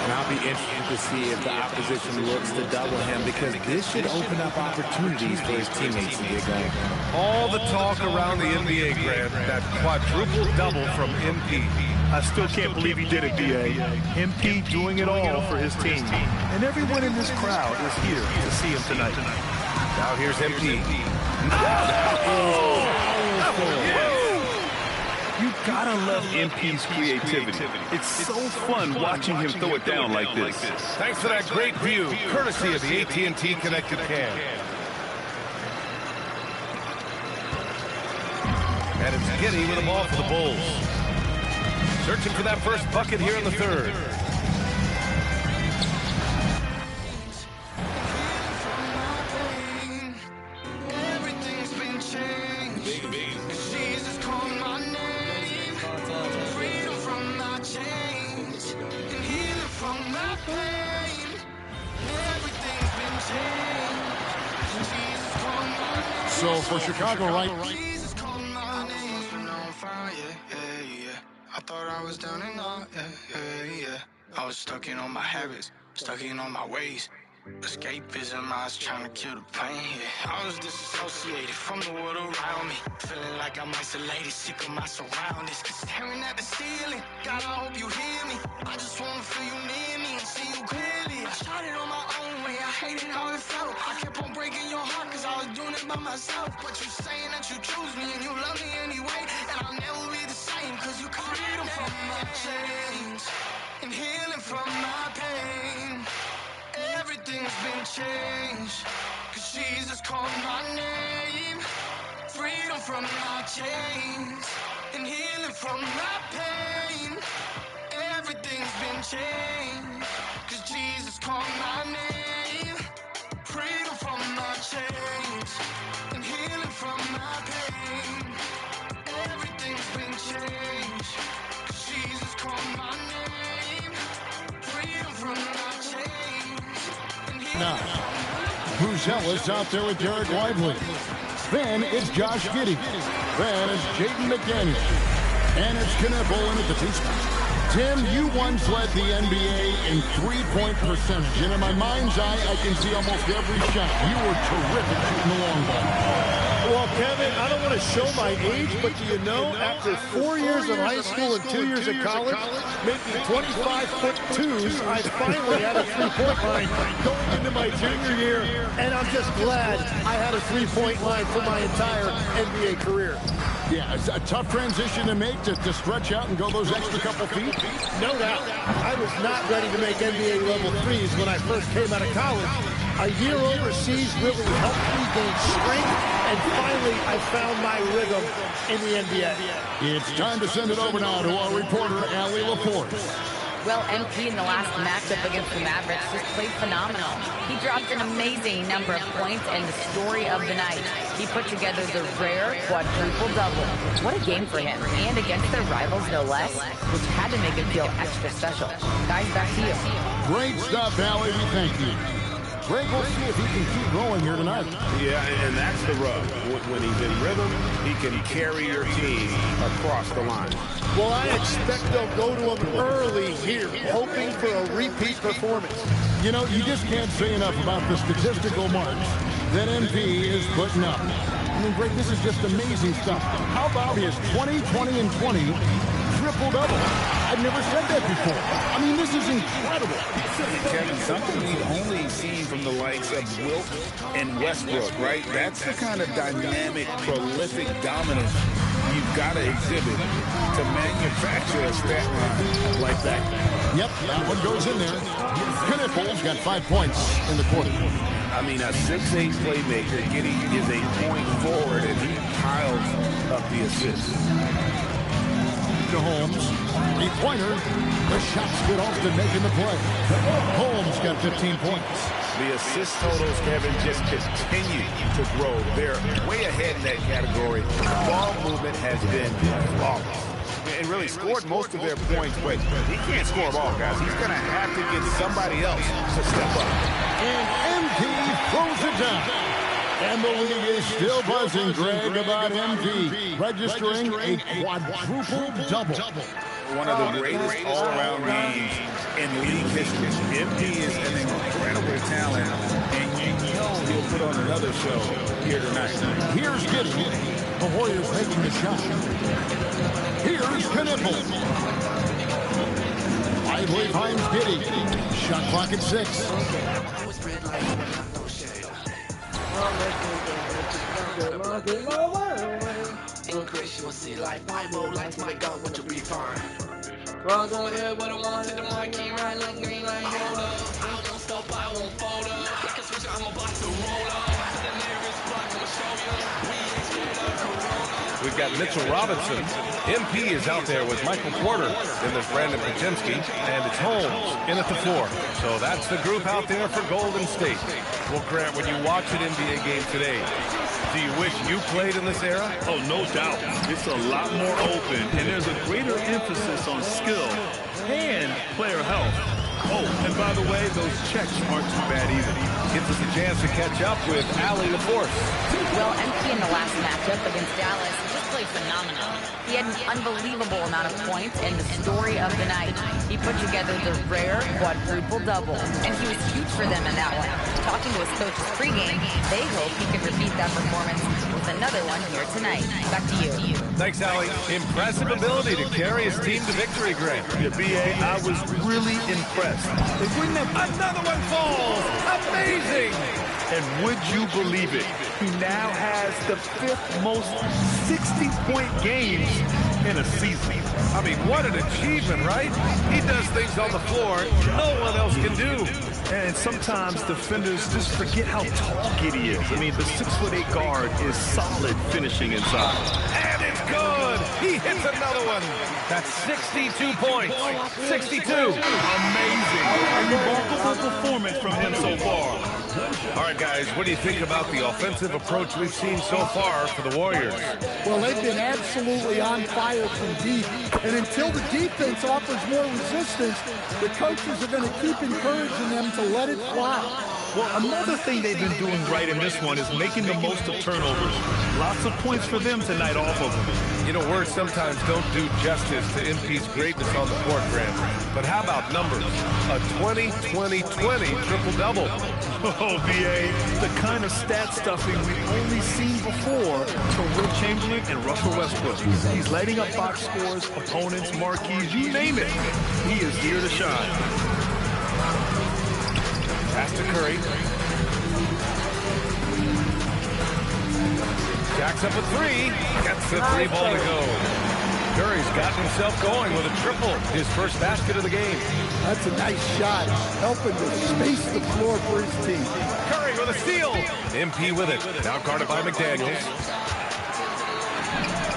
And I'll be interested to see if the opposition looks to double him, because this should open up opportunities for his teammates to get going. All the talk around the NBA, Grant, that quadruple double from MP. I still can't believe he did it, B.A. MP doing it all for his team. And everyone in this crowd is here to see him tonight. Now here's MP. You gotta love MP's creativity. It's so fun watching him throw it down like this. Thanks for that great view, courtesy of the AT&T Connected Cam. And it's Giddey with the ball for the Bulls. Searching for that first bucket here in the third. Everything's been changed. Jesus called my name. Freedom from my chains. And healing from my pain. Everything's been changed. Jesus called my name. So for Chicago, right? Jesus called my name. Been on fire, yeah. I thought I was down and out, yeah. I was stuck in all my habits, stuck in all my ways. Escapism, I was trying to kill the pain, yeah. I was disassociated from the world around me, feeling like I'm isolated, sick of my surroundings. Staring at the ceiling, God, I hope you hear me. I just wanna feel you near me and see you clearly. I tried it on my own way, I hated how it felt. I kept on breaking your heart cause I was doing it by myself. But you saying that you choose me and you love me anyway, and I'll never be the same cause you got freedom from my chains and healing from my pain. Everything's been changed, cause Jesus called my name. Freedom from my chains, and healing from my pain. Everything's been changed, cause Jesus called my name. Freedom from my chains, and healing from my pain. Everything's been changed, cause Jesus called my name. Freedom from my chains. Now, Buzelis out there with Derek Lively. Then it's Josh Giddey. Then it's Jaden McDaniel. And it's Knipple in at the 2 spot. Tim, you once led the NBA in three-point percentage. And in my mind's eye, I can see almost every shot. You were terrific shooting the long ball. Well, Kevin, I don't want to show my age, but do you know, after 4 years of high school and 2 years of college, making 25-foot twos, I finally had a three-point line going into my junior year, and I'm just glad I had a three-point line for my entire NBA career. Yeah, it's a tough transition to make to stretch out and go those extra couple feet. No doubt. I was not ready to make NBA level threes when I first came out of college. A year overseas really helped me gain strength, and finally I found my rhythm in the NBA. It's time to send it over now to our reporter, Allie Laporte. Well, MP in the last matchup against the Mavericks just played phenomenal. He dropped an amazing number of points and the story of the night. He put together the rare quadruple-double. What a game for him, and against their rivals no less, which had to make him feel extra special. Guys, back to you. Great stuff, Allie. We thank you. Greg, we'll see if he can keep growing here tonight. Yeah, and that's the rub. When he's in rhythm, he can carry your team across the line. Well, I expect they'll go to him early here, hoping for a repeat performance. You know, you just can't say enough about the statistical marks that MP is putting up. I mean, Greg, this is just amazing stuff. How about his 20, 20, and 20 triple-double? I've never said that before. I mean, this is incredible. Kevin, something we've only seen from the likes of Wilt and Westbrook, right? That's the kind of dynamic, prolific dominance you've got to exhibit to manufacture a stat line like that. Yep, that one goes in there. Knipple's got 5 points in the quarter. I mean, a 6'8" playmaker getting is a point forward, and he piles up the assists. To Holmes, three-pointer. The shot's good. Austin making the play. Holmes got 15 points. The assist totals, Kevin, just continue to grow. They're way ahead in that category. Ball movement has been flawless. And really scored most of their points, but he can't score them all, guys. He's going to have to get somebody else to step up. And MP throws it down. And the league is still buzzing, Greg, about MP registering a quadruple-double. One of the greatest all-around games in league history. MP is an incredible talent, and you know he'll put on another show here tonight. Here's Giddy. The Warriors making the shot. Here's Knipple. Lively finds Giddy. Shot clock at 6. Increase you will see like Bible, like my God, what you be fine. Run go ahead with a one, hit the marquee, right like green light, hold up. I won't stop, I won't fold up. I can switch, I'm about to roll up. To the nearest block, I'ma show you. We ain't scared of Corona. We've got Mitchell Robinson. MP is out there with Michael Porter. Then there's Brandon Pajemski, and it's Holmes in at the 4. So that's the group out there for Golden State. Well, Grant, when you watch an NBA game today, do you wish you played in this era? Oh, no doubt. It's a lot more open, and there's a greater emphasis on skill and player health. Oh, and by the way, those checks aren't too bad either. Gives us a chance to catch up with Allie Laporte. Well, MP in the last matchup against Dallas just played phenomenal. He had an unbelievable amount of points and the story of the night. He put together the rare quadruple-double, and he was huge for them in that one. Talking to his coaches pregame, they hope he can repeat that performance with another one here tonight. Back to you. Thanks, Allie. Impressive ability to carry his team to victory, Greg. Yeah, B.A., I was really impressed. They wouldn't have... Another one falls! Amazing! And would you believe it? He now has the 5th most 60-point games in a season. I mean, what an achievement, right? He does things on the floor no one else can do. And sometimes defenders just forget how tall Giddy is. I mean, the 6'8" guard is solid finishing inside. And it's good! He hits another one! That's 62 points. 62. Amazing. A remarkable performance from him so far. All right, guys, what do you think about the offensive approach we've seen so far for the Warriors? Well, they've been absolutely on fire from deep. And until the defense offers more resistance, the coaches are going to keep encouraging them to let it fly. Well, another thing they've been doing right in this one is making the most of turnovers. Lots of points for them tonight off of them. You know, words sometimes don't do justice to MP's greatness on the court, Grant. But how about numbers? A 20-20-20 triple-double. Oh, B.A., the kind of stat stuffing we've only seen before from Will Chamberlain and Russell Westbrook. He's lighting up box scores, opponents, marquees, you name it. He is here to shine. Pass to Curry. Racks up a three. Gets the three ball to go. Curry's gotten himself going with a triple. His first basket of the game. That's a nice shot, helping to space the floor for his team. Curry with a steal. MP with it. Now guarded by McDaniels.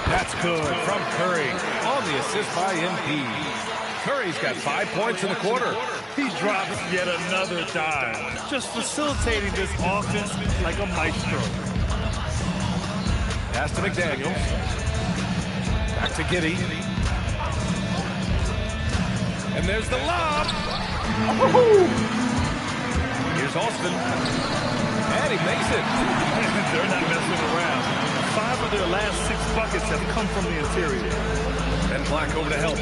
That's good from Curry. On the assist by MP. Curry's got 5 points in the quarter. He drops yet another dime. Just facilitating this offense like a maestro. Pass to McDaniels. Back to Giddey. And there's the lob. Here's Austin. And he makes it. They're not messing around. 5 of their last 6 buckets have come from the interior. And Black over to help.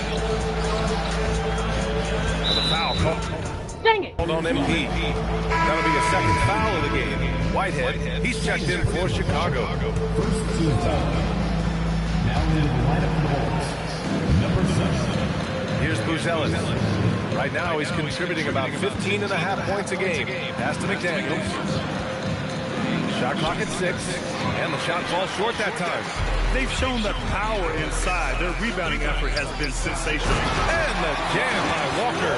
And the foul called. Dang it. Hold on, MP. That'll be a second foul of the game. Whitehead, he's checked in for Chicago. First team foul. Now in the lineup for the Bulls, number 7. Here's Buzelis. Right now he's contributing about 15.5 points a game. Pass to McDaniels. Shot clock at 6, and the shot falls short that time. They've shown that power inside. Their rebounding effort has been sensational. And the jam by Walker.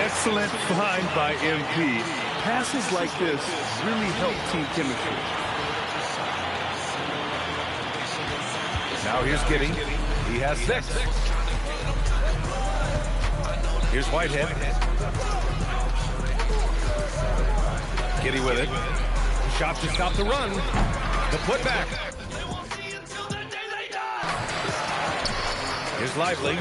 Excellent find by MP. Passes like this really help team chemistry. Now here's Giddey. He has 6. Here's Whitehead. Giddey with it. Shot to stop the run. The putback. Here's Lively.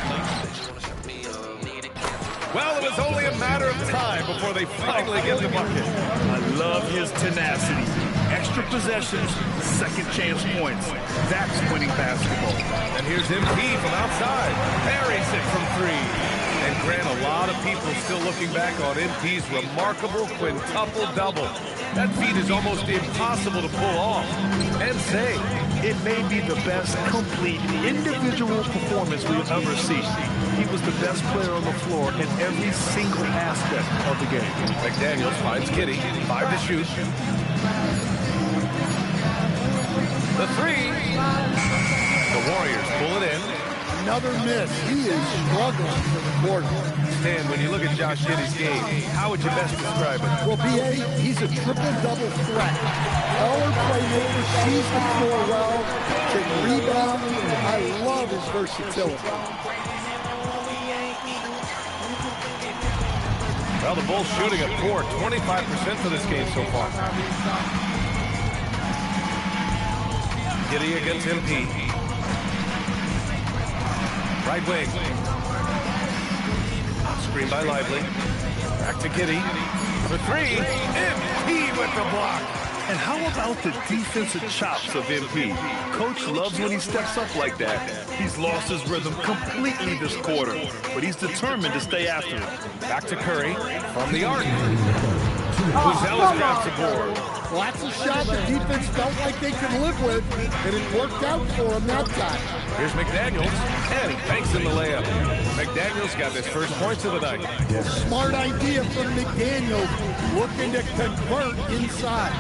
Well, it was only a matter of time before they finally get the bucket. I love his tenacity. Extra possessions, second chance points. That's winning basketball. And here's MP from outside. Parries it from 3. And Grant, a lot of people still looking back on MP's remarkable quintuple-double. That feat is almost impossible to pull off. And say, it may be the best complete individual performance we've ever seen. He was the best player on the floor in every single aspect of the game. McDaniels finds Giddey. 5 to shoot. The 3. The Warriors pull it in. Another miss. He is struggling for the quarter. Stan, when you look at Josh Giddey's game, how would you best describe it? Well, B.A., he's a triple-double threat. Baller playmaker, sees the floor well, can rebound. I love his versatility. Well, the Bulls shooting a poor 25% for this game so far. Giddey against MP. Right wing. Screen by Lively. Back to Giddey. For 3. MP with the block. And how about the defensive chops of MP? Coach loves when he steps up like that. He's lost his rhythm completely this quarter, but he's determined to stay after it. Back to Curry from the arc. Buzelis grabs the board. Well, that's a shot the defense felt like they could live with, and it worked out for him that time. Here's McDaniels, and he banks in the layup. McDaniels got his first points of the night. Smart idea from McDaniels, looking to convert inside.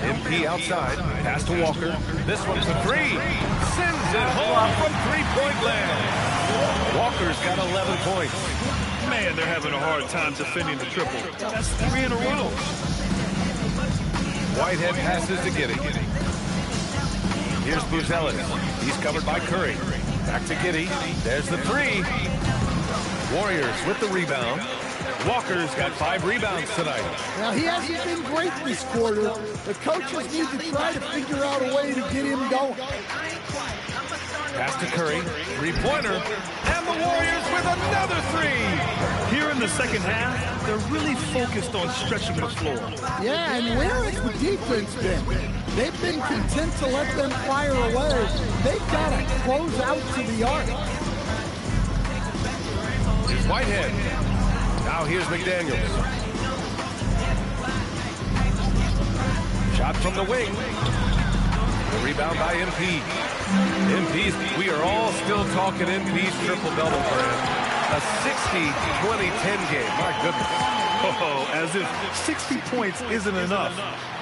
MP outside, pass to Walker. This one's a 3. Sends it home from 3-point land. Walker's got 11 points. Man, they're having a hard time defending the triple. That's 3 in a row. Whitehead passes to Giddey. Here's Buzelis. He's covered by Curry. Back to Giddey. There's the 3. Warriors with the rebound. Walker's got 5 rebounds tonight. Now, he hasn't been great this quarter. The coaches need to try to figure out a way to get him going. Pass to Curry. 3-pointer. And the Warriors with another 3. Here in the second half, they're really focused on stretching the floor. Yeah, and where has the defense been? They've been content to let them fire away. They've got to close out to the arc. Here's Whitehead. Now here's McDaniels. Shot from the wing. The rebound by MP. We are all still talking MP's triple-double, Brad. A 60-20-10 game. My goodness. Oh, as as if 60 points isn't enough.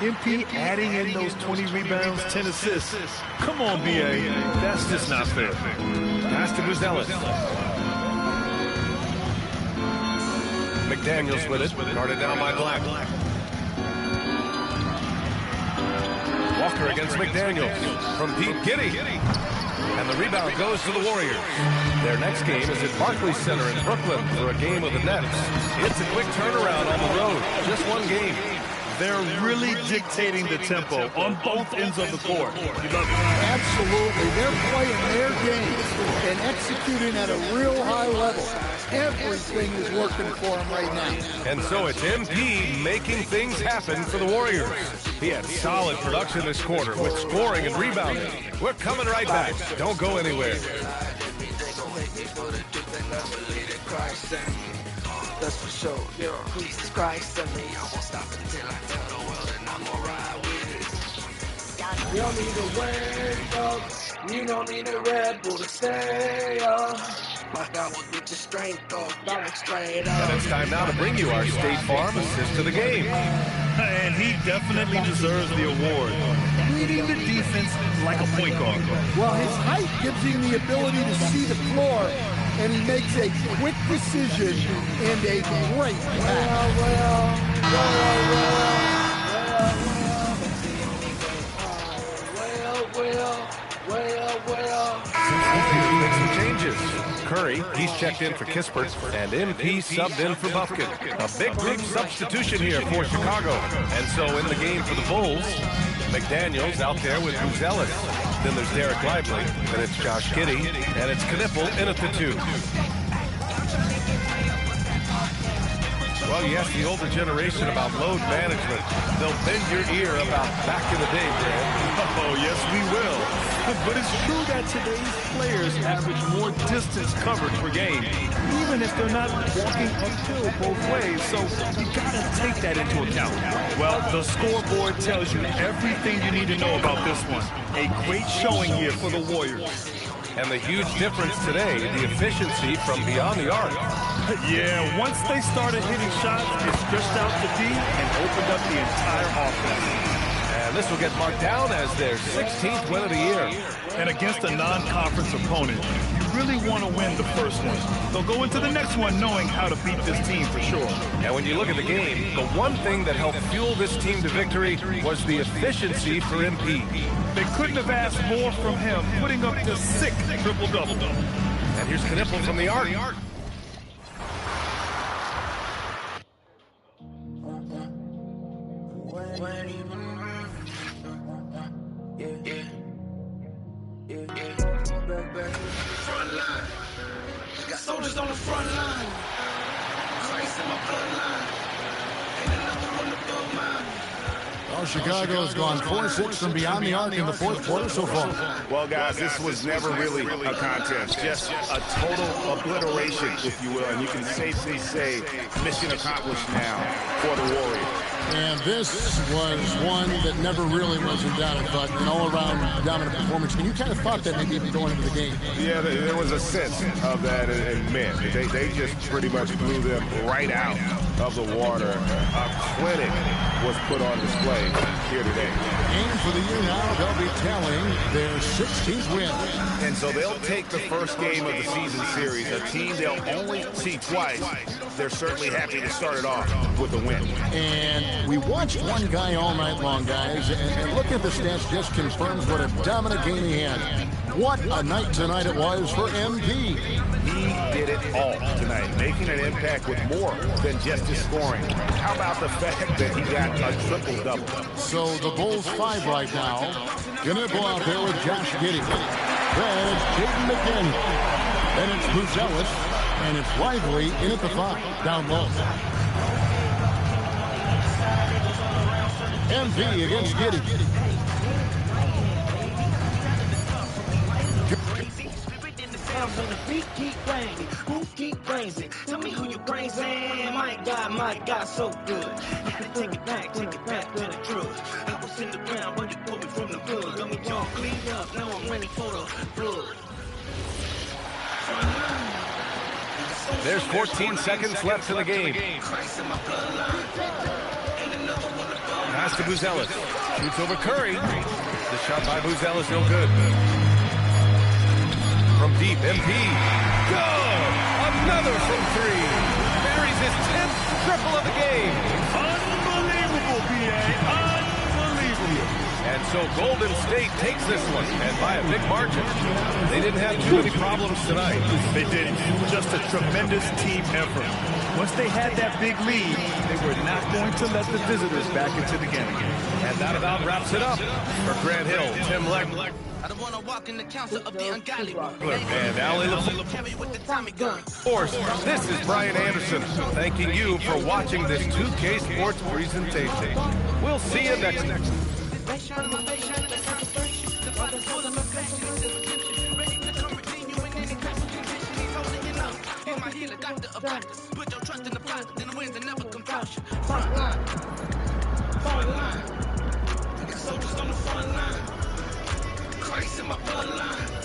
MP adding in those 20 rebounds, 10 assists. Come on, BA. That's just not fair. Pass to Buzelis. McDaniels with it, guarded down by Black. Walker against McDaniels from deep. Giddey. And the rebound goes to the Warriors. Their next game is at Barclays Center in Brooklyn for a game with the Nets. It's a quick turnaround on the road. Just one game. They're really dictating the tempo on both ends of the court. You love it. Absolutely. They're playing their game and executing at a real high level. Everything is working for them right now. And so it's MP making things happen for the Warriors. He had solid production this quarter with scoring and rebounding. We're coming right back. Don't go anywhere. That's for sure. Yeah. Jesus Christ, I mean, I won't stop until I tell the world and I'm gonna ride with it. You don't need to wake up. You don't need a Red Bull to stay up. My God will get your strength off. That was straight up. And it's time now to bring you our State Farm assist to the game. And he definitely deserves the award. Leading the defense like a point guard. Well, his height gives him the ability to see the floor, and he makes a quick decision and a great pass. Make some changes. Curry, he's checked in for Kispert, and MP subbed in for Buffkin. A big group substitution here for Chicago. And so in the game for the Bulls, McDaniels out there with Buzelis. Then there's Derek Lively, then it's Josh Giddey, and it's Knipple in at the 2. Well, you ask the older generation about load management. They'll bend your ear about back in the day, Brad. Oh, yes, we will. But it's true that today's players average more distance covered per game, even if they're not walking uphill both ways. So you gotta take that into account. Well, the scoreboard tells you everything you need to know about this one. A great showing here for the Warriors. And the huge difference today, the efficiency from beyond the arc. Yeah, once they started hitting shots, it stretched out the D and opened up the entire offense. And this will get marked down as their 16th win of the year. And against a non-conference opponent, you really want to win the first one. They'll go into the next one knowing how to beat this team for sure. And when you look at the game, the one thing that helped fuel this team to victory was the efficiency for MP. They couldn't have asked more from him, putting up this sick triple-double. And here's Knipple from the arc. Front line. Got soldiers on the front line. Christ in my bloodline. Ain't another on the gold mine. Well, Chicago has gone 4-6 from beyond the arc in the fourth quarter so far. Well, guys, this was never really a contest. Just a total obliteration, if you will. And you can safely say mission accomplished now for the Warriors. And this was one that never really was in doubt, but an all-around dominant performance. And you kind of thought that maybe even going into the game. Yeah, there was a sense of that in men. They just pretty much blew them right out of the water. A clinic was put on display here today. And for the year now, they'll be telling their 16th win. And so they'll take the first game of the season series, a team they'll only see twice. They're certainly happy to start it off with a win. And we watched one guy all night long, guys, and looking at the stats just confirms what a dominant game he had. What a night tonight it was for MP. He did it all tonight, making an impact with more than just his scoring. How about the fact that he got a triple-double? So the Bulls 5 right now. Gonna go out there with Josh Giddey. Then it's Jaden McDaniel. Then it's Buzelis. And it's Lively in at the 5, down low. MP against Giddey. When the beat keep banging, who keep praising? Tell me who you praising. My God, so good. Take it back to the truth. I was in the ground when you pulled me from the hood. Got me all cleaned up, now I'm ready for the blood. There's 14 seconds left in the game. Pass to Buzelis. Shoots over Curry. The shot by Buzelis, no good. From deep, MP. Good! Another from three. Buries his 10th triple of the game. Unbelievable, B.A. Unbelievable. And so Golden State takes this one, and by a big margin. They didn't have too many problems tonight. They didn't. Just a tremendous team effort. Once they had that big lead, they were not going to let the visitors back into the game. And that about wraps it up for Grant Hill, Tim Leck. I don't want to walk in the council of the ungodly. And Allie Of course, this is Brian Anderson, thanking you for watching this 2K Sports presentation. We'll see you next time. Put your trust in the process, then the wins and never come close. Front line. I got soldiers on the front line. Christ in my bloodline.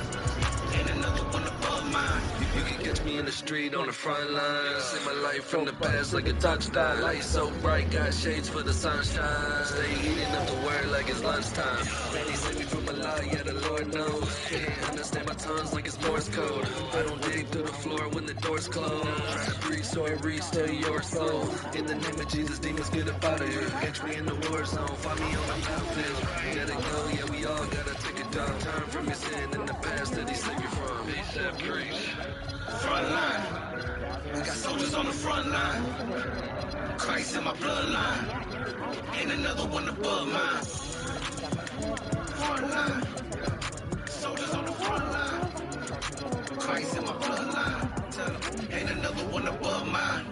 Ain't another one above mine. You can catch me in the street on the front line. See my life from the past like a touchdown. Light so bright, got shades for the sunshine. Stay eating up the word like it's lunchtime. Man, he saved me from a lie, yeah, the Lord knows. Can't understand my tongues like it's Morse code. I don't dig through the floor when the doors close. Try to breathe so I restore your soul. In the name of Jesus, demons get up out of here. Catch me in the war zone, find me on the battlefield. Gotta go, yeah, we all gotta take a down. Turn from your sin in the past that he saved you from. He said, preach. Front line. I got soldiers on the front line. Christ in my bloodline. Ain't another one above mine. Front line. Soldiers on the front line. Christ in my bloodline. Ain't another one above mine.